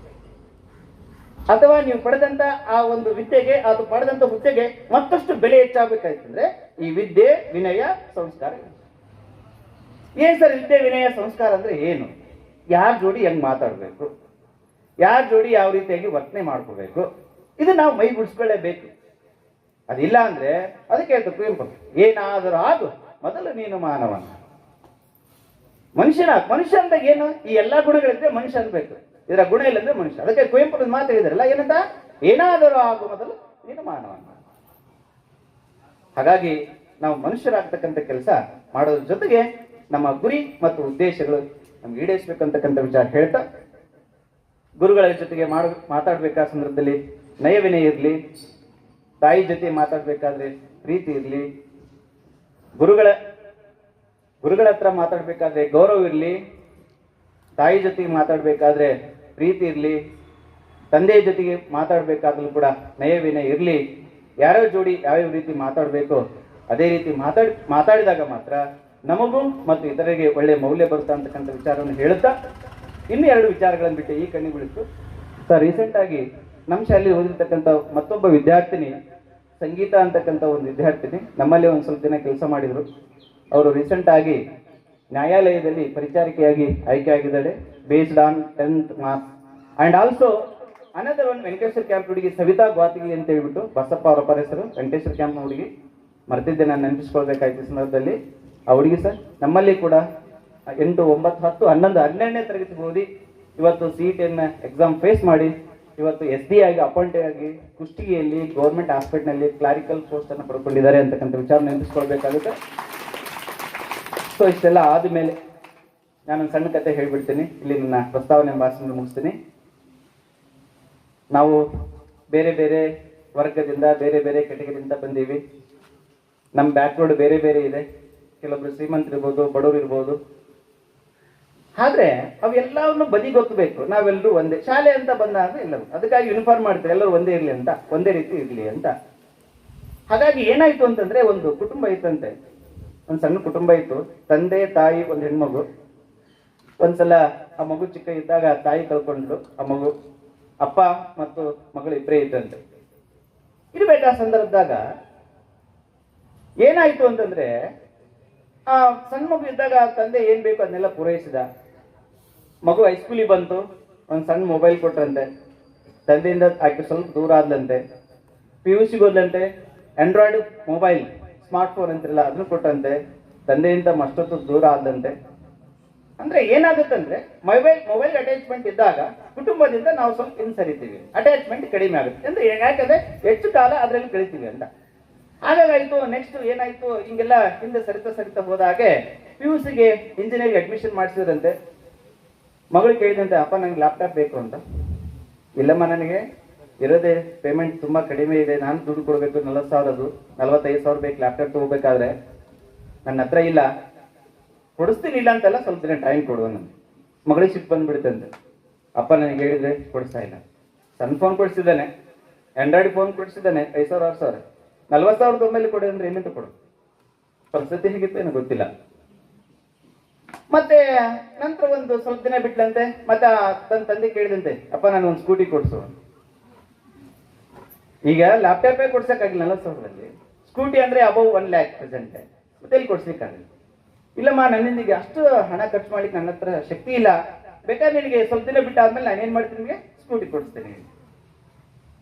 ಅಥವಾ ನೀವು ಪಡೆದಂತ ಆ ಒಂದು ವಿದ್ಯೆಗೆ ಅದು ಪಡೆದಂತ ಹುದ್ದೆಗೆ ಮತ್ತಷ್ಟು ಬೆಲೆ ಹೆಚ್ಚಾಗಬೇಕಾಯ್ತಂದ್ರೆ ಈ ವಿದ್ಯೆ ವಿನಯ ಸಂಸ್ಕಾರ. ಏನ್ ಸರ್ ವಿದ್ಯೆ ವಿನಯ ಸಂಸ್ಕಾರ ಅಂದ್ರೆ ಏನು? ಯಾರ ಜೋಡಿ ಹೆಂಗ್ ಮಾತಾಡ್ಬೇಕು, ಯಾರ ಜೋಡಿ ಯಾವ ರೀತಿಯಾಗಿ ವರ್ತನೆ ಮಾಡ್ಕೋಬೇಕು, ಇದು ನಾವು ಮೈ ಬಿಡಿಸ್ಕೊಳ್ಳೇಬೇಕು. ಅದಿಲ್ಲ ಅಂದ್ರೆ ಅದಕ್ಕೆ ಹೇಳ್ತು ಕುವೆಂಪು, ಏನಾದರೂ ಆಗು ಮೊದಲು ನೀನು ಮಾನವನ. ಮನುಷ್ಯ ಅಂತ ಏನು? ಈ ಎಲ್ಲಾ ಗುಣಗಳಿದ್ರೆ ಮನುಷ್ಯ ಅನ್ಬೇಕು, ಇದರ ಗುಣ ಇಲ್ಲ ಅಂದ್ರೆ ಮನುಷ್ಯ. ಅದಕ್ಕೆ ಕುವೆಂಪು ಮಾತು ಹೇಳಿದಾರಲ್ಲ, ಏನಂತ? ಏನಾದರೂ ಆಗು ಮೊದಲು ನೀನು ಮಾನವನ. ಹಾಗಾಗಿ ನಾವು ಮನುಷ್ಯರಾಗ್ತಕ್ಕಂಥ ಕೆಲಸ ಮಾಡೋದ್ರ ಜೊತೆಗೆ ನಮ್ಮ ಗುರಿ ಮತ್ತು ಉದ್ದೇಶಗಳು ನಮ್ಗೆ ಈಡೇರಿಸಬೇಕಂತಕ್ಕಂಥ ವಿಚಾರ ಹೇಳ್ತಾ, ಗುರುಗಳ ಜೊತೆಗೆ ಮಾತಾಡ್ಬೇಕಾದ ಸಂದರ್ಭದಲ್ಲಿ ನಯವಿನಯ ಇರಲಿ, ತಾಯಿ ಜೊತೆ ಮಾತಾಡ್ಬೇಕಾದ್ರೆ ಪ್ರೀತಿ ಇರಲಿ, ಗುರುಗಳ ಹತ್ರ ಮಾತಾಡ್ಬೇಕಾದ್ರೆ ಗೌರವ ಇರಲಿ, ತಾಯಿ ಜೊತೆಗೆ ಮಾತಾಡ್ಬೇಕಾದ್ರೆ ಪ್ರೀತಿ ಇರಲಿ, ತಂದೆಯ ಜೊತೆಗೆ ಮಾತಾಡ್ಬೇಕಾದ್ರೂ ಕೂಡ ನಯವಿನಯ ಇರಲಿ. ಯಾರ್ಯಾವ ಜೋಡಿ ಯಾವ್ಯಾವ ರೀತಿ ಮಾತಾಡಬೇಕು ಅದೇ ರೀತಿ ಮಾತಾಡಿದಾಗ ಮಾತ್ರ ನಮಗೂ ಮತ್ತು ಇತರರಿಗೆ ಒಳ್ಳೆ ಮೌಲ್ಯ ಬರುತ್ತೆ ಅಂತಕ್ಕಂಥ ವಿಚಾರವನ್ನು ಹೇಳುತ್ತಾ, ಇನ್ನು 2 ವಿಚಾರಗಳನ್ನು ಬಿಟ್ಟು ಈ ಕಣ್ಣಿಗುಳಿತು. ಸರ್, ರೀಸೆಂಟ್ ಆಗಿ ನಮ್ಮ ಶಾಲೆಯಲ್ಲಿ ಓದಿರ್ತಕ್ಕಂಥ ಮತ್ತೊಬ್ಬ ವಿದ್ಯಾರ್ಥಿನಿ, ಸಂಗೀತ ಅಂತಕ್ಕಂಥ ಒಂದು ವಿದ್ಯಾರ್ಥಿನಿ ನಮ್ಮಲ್ಲಿ ಒಂದು ಸ್ವಲ್ಪ ದಿನ ಕೆಲಸ ಮಾಡಿದ್ರು. ಅವರು ರೀಸೆಂಟ್ ಆಗಿ ನ್ಯಾಯಾಲಯದಲ್ಲಿ ಪರಿಚಾರಿಕೆಯಾಗಿ ಆಯ್ಕೆ ಆಗಿದ್ದಾಳೆ, based on 10th marks. And also another one Venkateshwara camp ಹುಡುಗಿ ಸವಿತಾ ಗ್ವಾತಿಗಿ ಅಂತ ಹೇಳ್ಬಿಟ್ಟು, ಬಸಪ್ಪ ಅವರ ಹೆಸರು, ವೆಂಕಟೇಶ್ವರ ಕ್ಯಾಂಪ್ ಹುಡುಗಿ, ಮರ್ತಿದ್ದೆ, ನಾನು ನೆನಪಿಸ್ಕೊಳ್ಬೇಕಾಯ್ತು ಸಂದರ್ಭದಲ್ಲಿ. ಆ ಹುಡುಗಿ ಸರ್ ನಮ್ಮಲ್ಲಿ ಕೂಡ 8, 9, 10, 11, 12ನೇ ತರಗತಿ ಓದಿ ಇವತ್ತು CET ಎಕ್ಸಾಮ್ ಫೇಸ್ ಮಾಡಿ ಇವತ್ತು SB ಆಗಿ ಅಪಾಯಿಂಟೆಡ್ ಆಗಿ ಕುಷ್ಟಗಿಯಲ್ಲಿ ಗೌರ್ಮೆಂಟ್ ಹಾಸ್ಪಿಟಲ್ನಲ್ಲಿ ಕ್ಲಾರಿಕಲ್ ಪೋಸ್ಟ್ ಅನ್ನು ಪಡ್ಕೊಂಡಿದ್ದಾರೆ ಅಂತಕ್ಕಂಥ ವಿಚಾರ ನೆನಪಿಸ್ಕೊಳ್ಬೇಕಾಗುತ್ತೆ. ಸೊ ಇಷ್ಟೆಲ್ಲ ಆದಮೇಲೆ ನಾನೊಂದು ಸಣ್ಣ ಕತೆ ಹೇಳ್ಬಿಡ್ತೀನಿ, ಇಲ್ಲಿ ನನ್ನ ಪ್ರಸ್ತಾವನೆ ಭಾಷಣ ಮುಗಿಸ್ತೀನಿ. ನಾವು ಬೇರೆ ಬೇರೆ ವರ್ಗದಿಂದ ಬೇರೆ ಬೇರೆ ಕೆಟಗರಿಯಿಂದ ಬಂದೀವಿ. ನಮ್ಮ ಬ್ಯಾಕ್ಗ್ರೌಂಡ್ ಬೇರೆ ಬೇರೆ ಇದೆ. ಕೆಲವೊಬ್ರು ಶ್ರೀಮಂತರಿರ್ಬೋದು, ಬಡವರು ಇರ್ಬೋದು. ಆದ್ರೆ ಅವೆಲ್ಲವನ್ನು ಬದಿಗೊತ್ತಬೇಕು. ನಾವೆಲ್ಲರೂ ಒಂದೇ ಶಾಲೆ ಅಂತ ಬಂದಾಗ ಎಲ್ಲರೂ ಅದಕ್ಕಾಗಿ ಯೂನಿಫಾರ್ಮ್ ಮಾಡ್ತಾರೆ, ಎಲ್ಲರೂ ಒಂದೇ ಇರ್ಲಿ ಅಂತ, ಒಂದೇ ರೀತಿ ಇರ್ಲಿ ಅಂತ. ಹಾಗಾಗಿ ಏನಾಯ್ತು ಅಂತಂದ್ರೆ, ಒಂದು ಕುಟುಂಬ ಇತ್ತಂತೆ, ಒಂದು ಸಣ್ಣ ಕುಟುಂಬ ಇತ್ತು. ತಂದೆ, ತಾಯಿ, ಒಂದು ಹೆಣ್ಮಗು. ಒಂದ್ಸಲ ಆ ಮಗು ಚಿಕ್ಕ ಇದ್ದಾಗ ತಾಯಿ ಕಳ್ಕೊಂಡ್ರು. ಆ ಮಗು ಅಪ್ಪ ಮತ್ತು ಮಗಳು ಇಬ್ಬರೇ ಇದ್ದಂತೆ. ಇರ್ಬೇಕಾ ಸಂದರ್ಭದಾಗ ಏನಾಯ್ತು ಅಂತಂದ್ರೆ, ಆ ಸಣ್ಣ ಮಗು ಇದ್ದಾಗ ತಂದೆ ಏನ್ ಬೇಕು ಅದನ್ನೆಲ್ಲ ಪೂರೈಸಿದ. ಮಗು ಹೈಸ್ಕೂಲಿಗೆ ಬಂತು, ಒಂದು ಸಣ್ಣ ಮೊಬೈಲ್ ಕೊಟ್ರಂತೆ. ತಂದೆಯಿಂದ ಆಕೆ ಸ್ವಲ್ಪ ದೂರ ಆದ್ಲಂತೆ. PUC ಹೋದ್ಲಂತೆ, ಆಂಡ್ರಾಯ್ಡ್ ಮೊಬೈಲ್, ಸ್ಮಾರ್ಟ್ ಫೋನ್ ಅಂತಿರಲ್ಲ ಅದನ್ನು ಕೊಟ್ಟಂತೆ. ತಂದೆಯಿಂದ ಮತ್ತೊತ್ತು ದೂರ ಆದಂತೆ. ಅಂದ್ರೆ ಏನಾಗುತ್ತಂದ್ರೆ, ಮೊಬೈಲ್ ಅಟ್ಯಾಚ್ಮೆಂಟ್ ಇದ್ದಾಗ ಕುಟುಂಬದಿಂದ ನಾವು ಸ್ವಲ್ಪ ಹಿಂಸರಿತೀವಿ, ಅಟ್ಯಾಚ್ಮೆಂಟ್ ಕಡಿಮೆ ಆಗುತ್ತೆ. ಅಂದ್ರೆ ಯಾಕಂದ್ರೆ ಹೆಚ್ಚು ಕಾಲ ಅದರಲ್ಲಿ ಕಳಿತೀವಿ ಅಂತ. ಹಾಗಾಗಾಯ್ತು. ನೆಕ್ಸ್ಟ್ ಏನಾಯ್ತು, ಹಿಂಗೆಲ್ಲ ಹಿಂದೆ ಸರಿತಾ ಹೋದ ಹಾಗೆ PUCಗೆ ಇಂಜಿನಿಯರಿಂಗ್ ಅಡ್ಮಿಷನ್ ಮಾಡಿಸಿದ್ರಂತೆ. ಮಗಳು ಕೇಳಿದಂತೆ, ಅಪ್ಪ ನಂಗೆ ಲ್ಯಾಪ್ಟಾಪ್ ಬೇಕು ಅಂತ. ಇಲ್ಲಮ್ಮ, ನನಗೆ ಇರೋದೇ ಪೇಮೆಂಟ್ ತುಂಬಾ ಕಡಿಮೆ ಇದೆ, ನಾನು ದುಡ್ಡು ಕೊಡಬೇಕು 40,000, 45,000 ಬೇಕು ಲ್ಯಾಪ್ಟಾಪ್ ತಗೋಬೇಕಾದ್ರೆ, ನನ್ನ ಹತ್ರ ಇಲ್ಲ, ಕೊಡಿಸ್ತೀನಿ, ಇಲ್ಲ ಅಂತೆಲ್ಲ, ಸ್ವಲ್ಪ ದಿನ ಟೈಮ್ ಕೊಡುವ. ನನ್ಗೆ ಮಗಳಿಗೆ ಸಿಟ್ಟು ಬಂದ್ಬಿಡುತ್ತಂತೆ. ಅಪ್ಪ ನನಗೆ ಹೇಳಿದ್ರೆ ಕೊಡಿಸ್ತಾ ಇಲ್ಲ. ಸಣ್ಣ ಫೋನ್ ಕೊಡಿಸಿದ್ದಾನೆ, ಆಂಡ್ರಾಯ್ಡ್ ಫೋನ್ ಕೊಡಿಸಿದ್ದಾನೆ, 5,000, 6,000, 40,000 ಒಮ್ಮೆಲೆ ಕೊಡಿ ಅಂದ್ರೆ ಎಲ್ಲಿಂದ ಕೊಡು? ಪರಿಸ್ಥಿತಿ ಹೇಗಿತ್ತು ಏನೋ ಗೊತ್ತಿಲ್ಲ. ಮತ್ತೆ ನಂತರ ಒಂದು ಸ್ವಲ್ಪ ದಿನ ಬಿಟ್ಲಂತೆ. ಮತ್ತೆ ತನ್ನ ತಂದೆ ಕೇಳಿದಂತೆ, ಅಪ್ಪ ನಾನು ಒಂದು ಸ್ಕೂಟಿ ಕೊಡ್ಸು. ಈಗ ಲ್ಯಾಪ್ಟಾಪೇ ಕೊಡ್ಸಕ್ಕಾಗಿಲ್ಲ 40,000ರಲ್ಲಿ, ಸ್ಕೂಟಿ ಅಂದರೆ ಅಬೌವ್ 1 lakh ಪ್ರೆಸೆಂಟ್, ಮತ್ತೆ ಎಲ್ಲಿ ಕೊಡ್ಸ್ಲಿಕ್ಕಾಗಲ್ಲ. ಇಲ್ಲಮ್ಮ ನನ್ನಿಂದಿಗೆ ಅಷ್ಟು ಹಣ ಖರ್ಚು ಮಾಡ್ಲಿಕ್ಕೆ ನನ್ನ ಹತ್ರ ಶಕ್ತಿ ಇಲ್ಲ, ಬೇಕಾದ್ರೆ ನಿನಗೆ ಸ್ವಲ್ಪ ದಿನ ಬಿಟ್ಟು ಆದ್ಮೇಲೆ ನಾನೇನು ಮಾಡ್ತೀನಿ, ನಿಮಗೆ ಸ್ಕೂಟಿ ಕೊಡಿಸ್ತೇನೆ.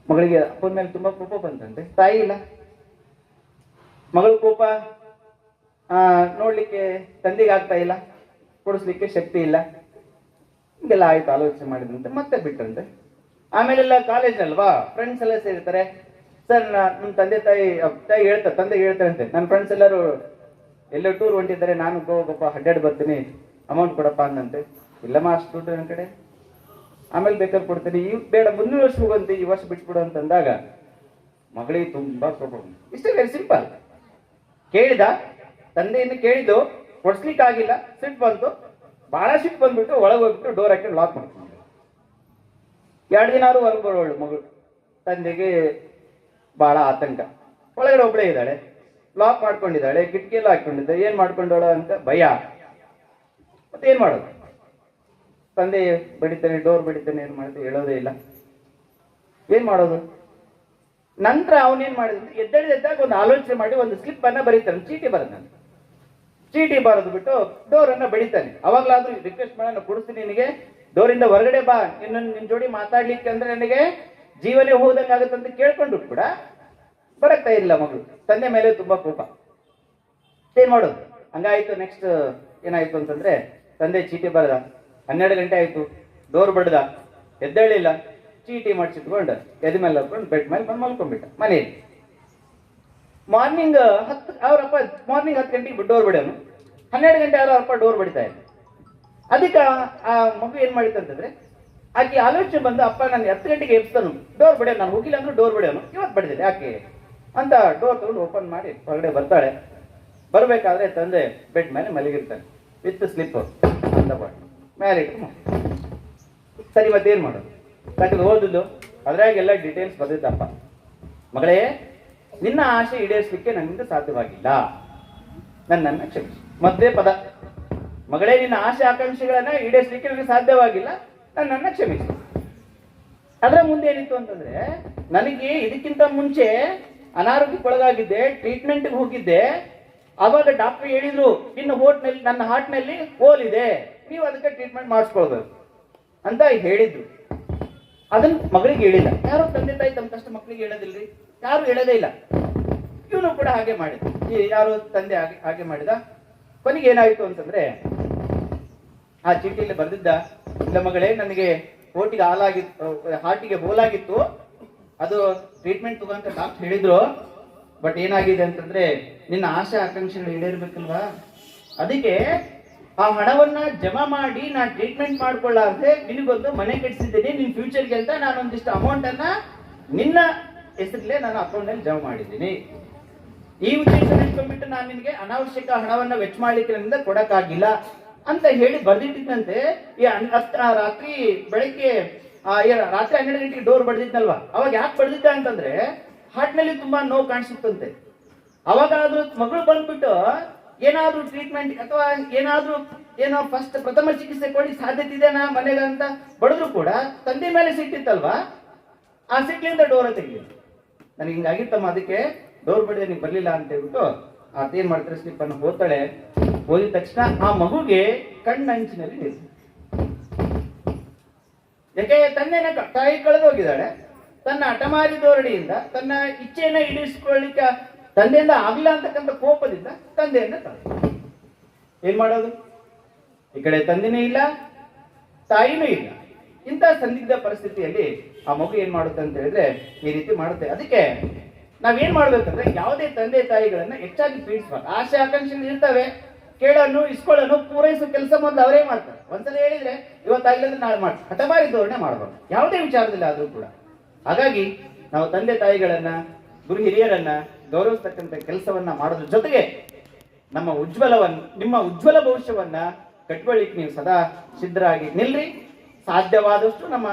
ಮಗಳಿಗೆ ಅಪ್ಪನ ಮೇಲೆ ತುಂಬಾ ಕೋಪ ಬಂತಂತೆ, ತಾಯಿ ಇಲ್ಲ. ಮಗಳ ಕೋಪ ನೋಡ್ಲಿಕ್ಕೆ ತಂದೆಗೆ ಆಗ್ತಾ ಇಲ್ಲ, ಕೊಡಿಸ್ಲಿಕ್ಕೆ ಶಕ್ತಿ ಇಲ್ಲ. ಹಿಂಗೆಲ್ಲ ಆಯ್ತು, ಆಲೋಚನೆ ಮಾಡಿದಂತೆ ಮತ್ತೆ ಬಿಟ್ಟಂತೆ. ಆಮೇಲೆಲ್ಲ ಕಾಲೇಜ್ನಲ್ವಾ ಫ್ರೆಂಡ್ಸ್ ಎಲ್ಲ ಸೇರ್ತಾರೆ. ಸರ್ ನಮ್ಮ ತಂದೆ ತಾಯಿ ಹೇಳ್ತಾರೆ, ತಂದೆಗೆ ಹೇಳ್ತಾರಂತೆ, ನನ್ನ ಫ್ರೆಂಡ್ಸ್ ಎಲ್ಲರೂ ಎಲ್ಲೋ ಟೂರ್ ಹೊಂಟಿದ್ದಾರೆ, ನಾನು ಗೋಗಪ್ಪ ಅಡ್ಡಾಡಿ ಬರ್ತೀನಿ, ಅಮೌಂಟ್ ಕೊಡಪ್ಪ ಅಂದಂತೆ. ಇಲ್ಲಮ್ಮ ಅಷ್ಟು ದುಡ್ಡು ನನ್ನ ಕಡೆ, ಆಮೇಲೆ ಬೇಕಾದ್ರೆ ಕೊಡ್ತೀನಿ, ಈ ಬೇಡ ಮುಂದಿನ ವರ್ಷ ಹೋಗಂತೆ, ಈ ವರ್ಷ ಬಿಟ್ಬಿಡು ಅಂತಂದಾಗ ಮಗಳಿಗೆ ತುಂಬಾ ಕೋಪ. ಇಷ್ಟೇ, ವೆರಿ ಸಿಂಪಲ್. ಕೇಳಿದ, ತಂದೆಯನ್ನು ಕೇಳಿದ್ದು, ಕೊಡ್ಸ್ಲಿಕ್ಕೆ ಆಗಿಲ್ಲ, ಸಿಟ್ಟು ಬಂತು, ಬಹಳ ಸಿಟ್ಟು ಬಂದ್ಬಿಟ್ಟು ಒಳಗೆ ಹೋಗ್ಬಿಟ್ಟು ಡೋರ್ ಹಾಕಿ ಲಾಕ್ ಮಾಡ್ಕೊಂಡು 2 ದಿನ ಹೊರಗೆ ಬರೋಳು ಮಗಳು. ತಂದೆಗೆ ಬಹಳ ಆತಂಕ. ಒಳಗಡೆ ಒಬ್ಬಳೇ ಇದ್ದಾಳೆ, ಲಾಕ್ ಮಾಡ್ಕೊಂಡಿದ್ದಾಳೆ, ಕಿಟಕಿಯೆಲ್ಲ ಹಾಕೊಂಡಿದ್ದಾಳೆ, ಏನ್ ಮಾಡ್ಕೊಂಡೋಳ ಅಂತ ಭಯ. ಮತ್ತೆ ಏನ್ ಮಾಡೋದು? ತಂದೆ ಬಡಿತಾನೆ, ಡೋರ್ ಬಡಿತಾನೆ, ಏನ್ ಮಾಡ್ತಾನೆ ಹೇಳೋದೇ ಇಲ್ಲ. ಏನ್ ಮಾಡೋದು? ನಂತರ ಅವನೇನ್ ಮಾಡಿದ್ರು, ಎದ್ದಾಗ ಒಂದು ಆಲೋಚನೆ ಮಾಡಿ ಒಂದು ಸ್ಲಿಪ್ ಅನ್ನ ಬರೀತಾನೆ, ಚೀಟಿ ಬರೋದು. ಚೀಟಿ ಬರೆದು ಬಿಟ್ಟು ಡೋರ್ ಅನ್ನ ಬಡಿತಾನೆ. ಅವಾಗ್ಲಾದ್ರೂ ರಿಕ್ವೆಸ್ಟ್ ಮಾಡೋಣ, ಕೊಡಿಸ್ತೀನಿ ನಿನಗೆ, ಡೋರಿಂದ ಹೊರಗಡೆ ಬಾ, ನಿನ್ ಜೋಡಿ ಮಾತಾಡ್ಲಿಕ್ಕೆ ಅಂದ್ರೆ ನನಗೆ ಜೀವನೇ ಹೋದಂಗಾಗತ್ತಂತ ಕೇಳ್ಕೊಂಡು ಕೂಡ ಬರಕ್ತಾ ಇಲ್ಲ ಮಗಳು. ತಂದೆ ಮೇಲೆ ತುಂಬಾ ಕೋಪ. ಏನ್ ಮಾಡೋದು? ಹಂಗಾಯ್ತು. ನೆಕ್ಸ್ಟ್ ಏನಾಯ್ತು ಅಂತಂದ್ರೆ, ತಂದೆ ಚೀಟಿ ಬರೆದ, 12 ಗಂಟೆ ಆಯ್ತು, ಡೋರ್ ಬಡ್ದ, ಎದ್ದೇಳಿಲ್ಲ, ಚೀಟಿ ಮಾಡಿಸಿಟ್ಕೊಂಡು ಎದ್ ಮೇಲೆ ಹಾಕೊಂಡು ಬೆಡ್ ಮೇಲೆ ಬಂದು ಮಲ್ಕೊಂಡ್ಬಿಟ್ಟ ಮನೇಲಿ. ಮಾರ್ನಿಂಗ್ 10 ಗಂಟೆಗೆ ಡೋರ್ ಬಡಿಯೋನು, 12 ಗಂಟೆ ಅವರಪ್ಪ ಡೋರ್ ಬಡಿತಾ ಇದ್ದ. ಅದಕ್ಕೆ ಆ ಮಗು ಏನ್ ಮಾಡಿತ್ತು ಅಂತಂದ್ರೆ, ಆಕೆ ಆಲೋಚನೆ ಬಂದು, ಅಪ್ಪ ನಾನು 10 ಗಂಟೆಗೆ ಎಬ್ಸ್ತಾನು, ಡೋರ್ ಬಡಿಯೋನು, ನಾನು ಹೋಗಿಲ್ಲ ಅಂದ್ರೆ ಡೋರ್ ಬಡಿಯೋನು, ಇವತ್ತು ಬಡಿದಿದೆ ಯಾಕೆ ಅಂತ ಡೋರ್ ತಗೊಂಡು ಓಪನ್ ಮಾಡಿ ಹೊರಗಡೆ ಬರ್ತಾಳೆ. ಬರ್ಬೇಕಾದ್ರೆ ತಂದೆ ಬೆಡ್ ಮೇಲೆ ಮಲಗಿರ್ತಾನೆ, ವಿತ್ ಸ್ಲಿಪ್ ಅಂತ ಮೇಲೆ ಇಟ್ಟು. ಸರಿ, ಮತ್ತೇನ್ ಮಾಡೋದು? ತಕ್ಕದು ಓದುದು, ಅದ್ರಾಗೆಲ್ಲ ಡೀಟೇಲ್ಸ್ ಬರ್ದಿದ್ದಪ್ಪ. ಮಗಳೇ, ನಿನ್ನ ಆಸೆ ಈಡೇರಿಸಲಿಕ್ಕೆ ನನ್ನಿಂದ ಸಾಧ್ಯವಾಗಿಲ್ಲ, ನನ್ನನ್ನು ಕ್ಷಮಿಸಿ. ಮದ್ದೇ ಪದ, ಮಗಳೇ, ನಿನ್ನ ಆಸೆ ಆಕಾಂಕ್ಷೆಗಳನ್ನ ಈಡೇರಿಸಲಿಕ್ಕೆ ನನಗೆ ಸಾಧ್ಯವಾಗಿಲ್ಲ, ನನ್ನನ್ನು ಕ್ಷಮಿಸಿ. ಅದರ ಮುಂದೆ ಏನಿತ್ತು ಅಂತಂದ್ರೆ, ನನಗೆ ಇದಕ್ಕಿಂತ ಮುಂಚೆ ಅನಾರೋಗ್ಯಕ್ಕೊಳಗಾಗಿದ್ದೆ, ಟ್ರೀಟ್ಮೆಂಟ್ಗೆ ಹೋಗಿದ್ದೆ. ಅವಾಗ ಡಾಕ್ಟರ್ ಹೇಳಿದ್ರು, ನನ್ನ ಹಾರ್ಟ್ನಲ್ಲಿ ಹೋಲ್ ಇದೆ, ನೀವು ಅದಕ್ಕೆ ಟ್ರೀಟ್ಮೆಂಟ್ ಮಾಡಿಸ್ಕೊಳ್ಬೇಕು ಅಂತ ಹೇಳಿದ್ರು. ಅದನ್ನ ಮಗಳಿಗೆ ಹೇಳಿಲ್ಲ. ಯಾರು ತಂದೆ ತಾಯಿ ತಮ್ಮ ಕಷ್ಟ ಮಕ್ಕಳಿಗೆ ಹೇಳೋದಿಲ್ರಿ, ಯಾರು ಹೇಳೋದೇ ಇಲ್ಲ. ಇವನು ಕೂಡ ಹಾಗೆ ಮಾಡಿದ, ಯಾರು ತಂದೆ ಹಾಗೆ ಮಾಡಿದ. ಕೊನೆಗೆ ಏನಾಯ್ತು ಅಂತಂದ್ರೆ, ಆ ಚೀಟಿಯಲ್ಲಿ ಬರ್ದಿದ್ದ, ಇಲ್ಲ ಮಗಳೇ, ನನಗೆ ಹಾರ್ಟಿಗೆ ಬೋಲಾಗಿತ್ತು, ಅದು ಟ್ರೀಟ್ಮೆಂಟ್ ತಗೊಂತ ಡಾಕ್ಟರ್ ಹೇಳಿದ್ರು. ಬಟ್ ಏನಾಗಿದೆ ಅಂತಂದ್ರೆ, ನಿನ್ನ ಆಶೆ ಆಕಾಂಕ್ಷೆಗಳು ಈಡೇರ್ಬೇಕಲ್ವಾ, ಅದಕ್ಕೆ ಆ ಹಣವನ್ನ ಜಮಾ ಮಾಡಿ ನಾನು ಟ್ರೀಟ್ಮೆಂಟ್ ಮಾಡ್ಕೊಳ್ಳಾರ್ದೆ ನಿನಗೊಂದು ಮನೆ ಕಟ್ಟಿಸಿದ್ದೀನಿ, ನಿನ್ ಫ್ಯೂಚರ್ಗೆ ಅಂತ ನಾನೊಂದಿಷ್ಟು ಅಮೌಂಟ್ ಅನ್ನ ನಿನ್ನ ಹೆಸರಲ್ಲೇ ನಾನು ಅಕೌಂಟ್ ನಲ್ಲಿ ಜಮಾ ಮಾಡಿದ್ದೀನಿ. ಈ ಉದ್ದೇಶ ಇಟ್ಕೊಂಡ್ಬಿಟ್ಟು ನಾನು ನಿನಗೆ ಅನಾವಶ್ಯಕ ಹಣವನ್ನ ವೆಚ್ಚ ಮಾಡ್ಲಿಕ್ಕೆ ನನ್ನಿಂದ ಕೊಡಕ್ಕಾಗಿಲ್ಲ ಅಂತ ಹೇಳಿ ಬರ್ದಿಟ್ಟಿದ್ದಂತೆ. ರಾತ್ರಿ 12 ಗಂಟೆಗೆ ಡೋರ್ ಬಡ್ದಿದ್ನಲ್ವಾ, ಅವಾಗ ಯಾಕೆ ಬಡ್ದಿದ್ದ ಅಂತಂದ್ರೆ, ಹಾರ್ಟ್ ನಲ್ಲಿ ತುಂಬಾ ನೋವು ಕಾಣಿಸುತ್ತಂತೆ. ಅವಾಗಾದ್ರೂ ಮಗಳು ಬಂದ್ಬಿಟ್ಟು ಏನಾದ್ರೂ ಟ್ರೀಟ್ಮೆಂಟ್ ಅಥವಾ ಏನೋ ಪ್ರಥಮ ಚಿಕಿತ್ಸೆ ಕೊಡಿ ಸಾಧ್ಯತೆ ಇದೆನಾ ಮನೆಗೆ ಅಂತ ಬಡಿದ್ರು ಕೂಡ ತಂದೆ ಮೇಲೆ ಸಿಟ್ಟಿತ್ತಲ್ವಾ, ಆ ಸಿಟ್ಟಿಂದ ಡೋರ್ ತೆಗಿಲಿಲ್ಲ. ನನಗೆ ಹಿಂಗಾಗಿತ್ತಮ್ಮ, ಅದಕ್ಕೆ ಡೋರ್ ಬಡಿದ ನೀವು ಬರ್ಲಿಲ್ಲ ಅಂತ ಹೇಳ್ಬಿಟ್ಟು ಅದೇನ್ ಮಾಡ್ತಾರೆ, ಸ್ಲಿಪ್ ಅನ್ನು ಓದ್ತಾಳೆ. ಓದಿದ ತಕ್ಷಣ ಆ ಮಗುಗೆ ಕಣ್ಣಂಚಿನಲ್ಲಿ ನಿಲ್ತು. ಯಾಕೆ ತಾಯಿ ಕಳೆದು ಹೋಗಿದ್ದಾಳೆ. ತನ್ನ ಹಠಮಾರಿ ಧೋರಣೆಯಿಂದ ತನ್ನ ಇಚ್ಛೆಯನ್ನ ಈಡೇರಿಸಿಕೊಳ್ಳಿಕ್ಕೆ ತಂದೆಯಿಂದ ಆಗ್ಲಿಲ್ಲ ಅಂತಕ್ಕಂಥ ಕೋಪದಿಂದ ತಂದೆಯಿಂದ ಏನ್ ಮಾಡೋದು? ಈ ಕಡೆ ತಂದೆನೂ ಇಲ್ಲ, ತಾಯಿನೂ ಇಲ್ಲ. ಇಂಥ ಸಂದಿಗ್ಧ ಪರಿಸ್ಥಿತಿಯಲ್ಲಿ ಆ ಮಗು ಏನ್ ಮಾಡುತ್ತೆ ಅಂತ ಹೇಳಿದ್ರೆ ಈ ರೀತಿ ಮಾಡುತ್ತೆ. ಅದಕ್ಕೆ ನಾವೇನ್ ಮಾಡ್ಬೇಕಂದ್ರೆ, ಯಾವುದೇ ತಂದೆ ತಾಯಿಗಳನ್ನ ಹೆಚ್ಚಾಗಿ ಪೀಡಿಸ್ಬಾರ್ದು. ಆಸೆ ಆಕಾಂಕ್ಷೆಗಳು ಇರ್ತವೆ, ಕೇಳೋನು ಇಸ್ಕೊಳ್ಳೋನು ಪೂರೈಸೋ ಕೆಲಸ ಮೊದಲು ಅವರೇ ಮಾಡ್ತಾರೆ. ಒಂದ್ಸಲ ಹೇಳಿದ್ರೆ ಇವತ್ತಾಗಿಲ್ಲಂದ್ರೆ ನಾಳೆ ಮಾಡ್ತಾರೆ, ಹಠಮಾರಿ ಧೋರಣೆ ಮಾಡಬಾರ್ದು ಯಾವುದೇ ವಿಚಾರದಲ್ಲಿ ಆದ್ರೂ ಕೂಡ. ಹಾಗಾಗಿ ನಾವು ತಂದೆ ತಾಯಿಗಳನ್ನ, ಗುರು ಹಿರಿಯರನ್ನ ಗೌರವಿಸ್ತಕ್ಕಂಥ ಕೆಲಸವನ್ನ ಮಾಡೋದ್ರ ಜೊತೆಗೆ ನಿಮ್ಮ ಉಜ್ವಲ ಭವಿಷ್ಯವನ್ನ ಕಟ್ಕೊಳ್ಳಿಕ್ಕೆ ನೀವು ಸದಾ ಸಿದ್ಧರಾಗಿ ನಿಲ್ರಿ. ಸಾಧ್ಯವಾದಷ್ಟು ನಮ್ಮ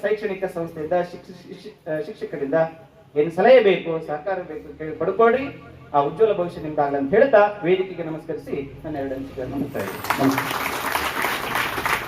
ಶೈಕ್ಷಣಿಕ ಸಂಸ್ಥೆಯಿಂದ ಶಿಕ್ಷಕರಿಂದ ಏನು ಸಲಹೆ ಬೇಕು, ಸಹಕಾರ ಬೇಕು ಕೇಳಿ ಪಡ್ಕೊಳ್ರಿ. ಆ ಉಜ್ವಲ ಭವಿಷ್ಯ ನಿಮ್ದಾಗಲ್ಲ ಅಂತ ಹೇಳ್ತಾ ವೇದಿಕೆಗೆ ನಮಸ್ಕರಿಸಿ ನನ್ನ 2 ನಿಮಿಷಗಳನ್ನು ಮುಕ್ತಾಯ. ನಮಸ್ಕಾರ.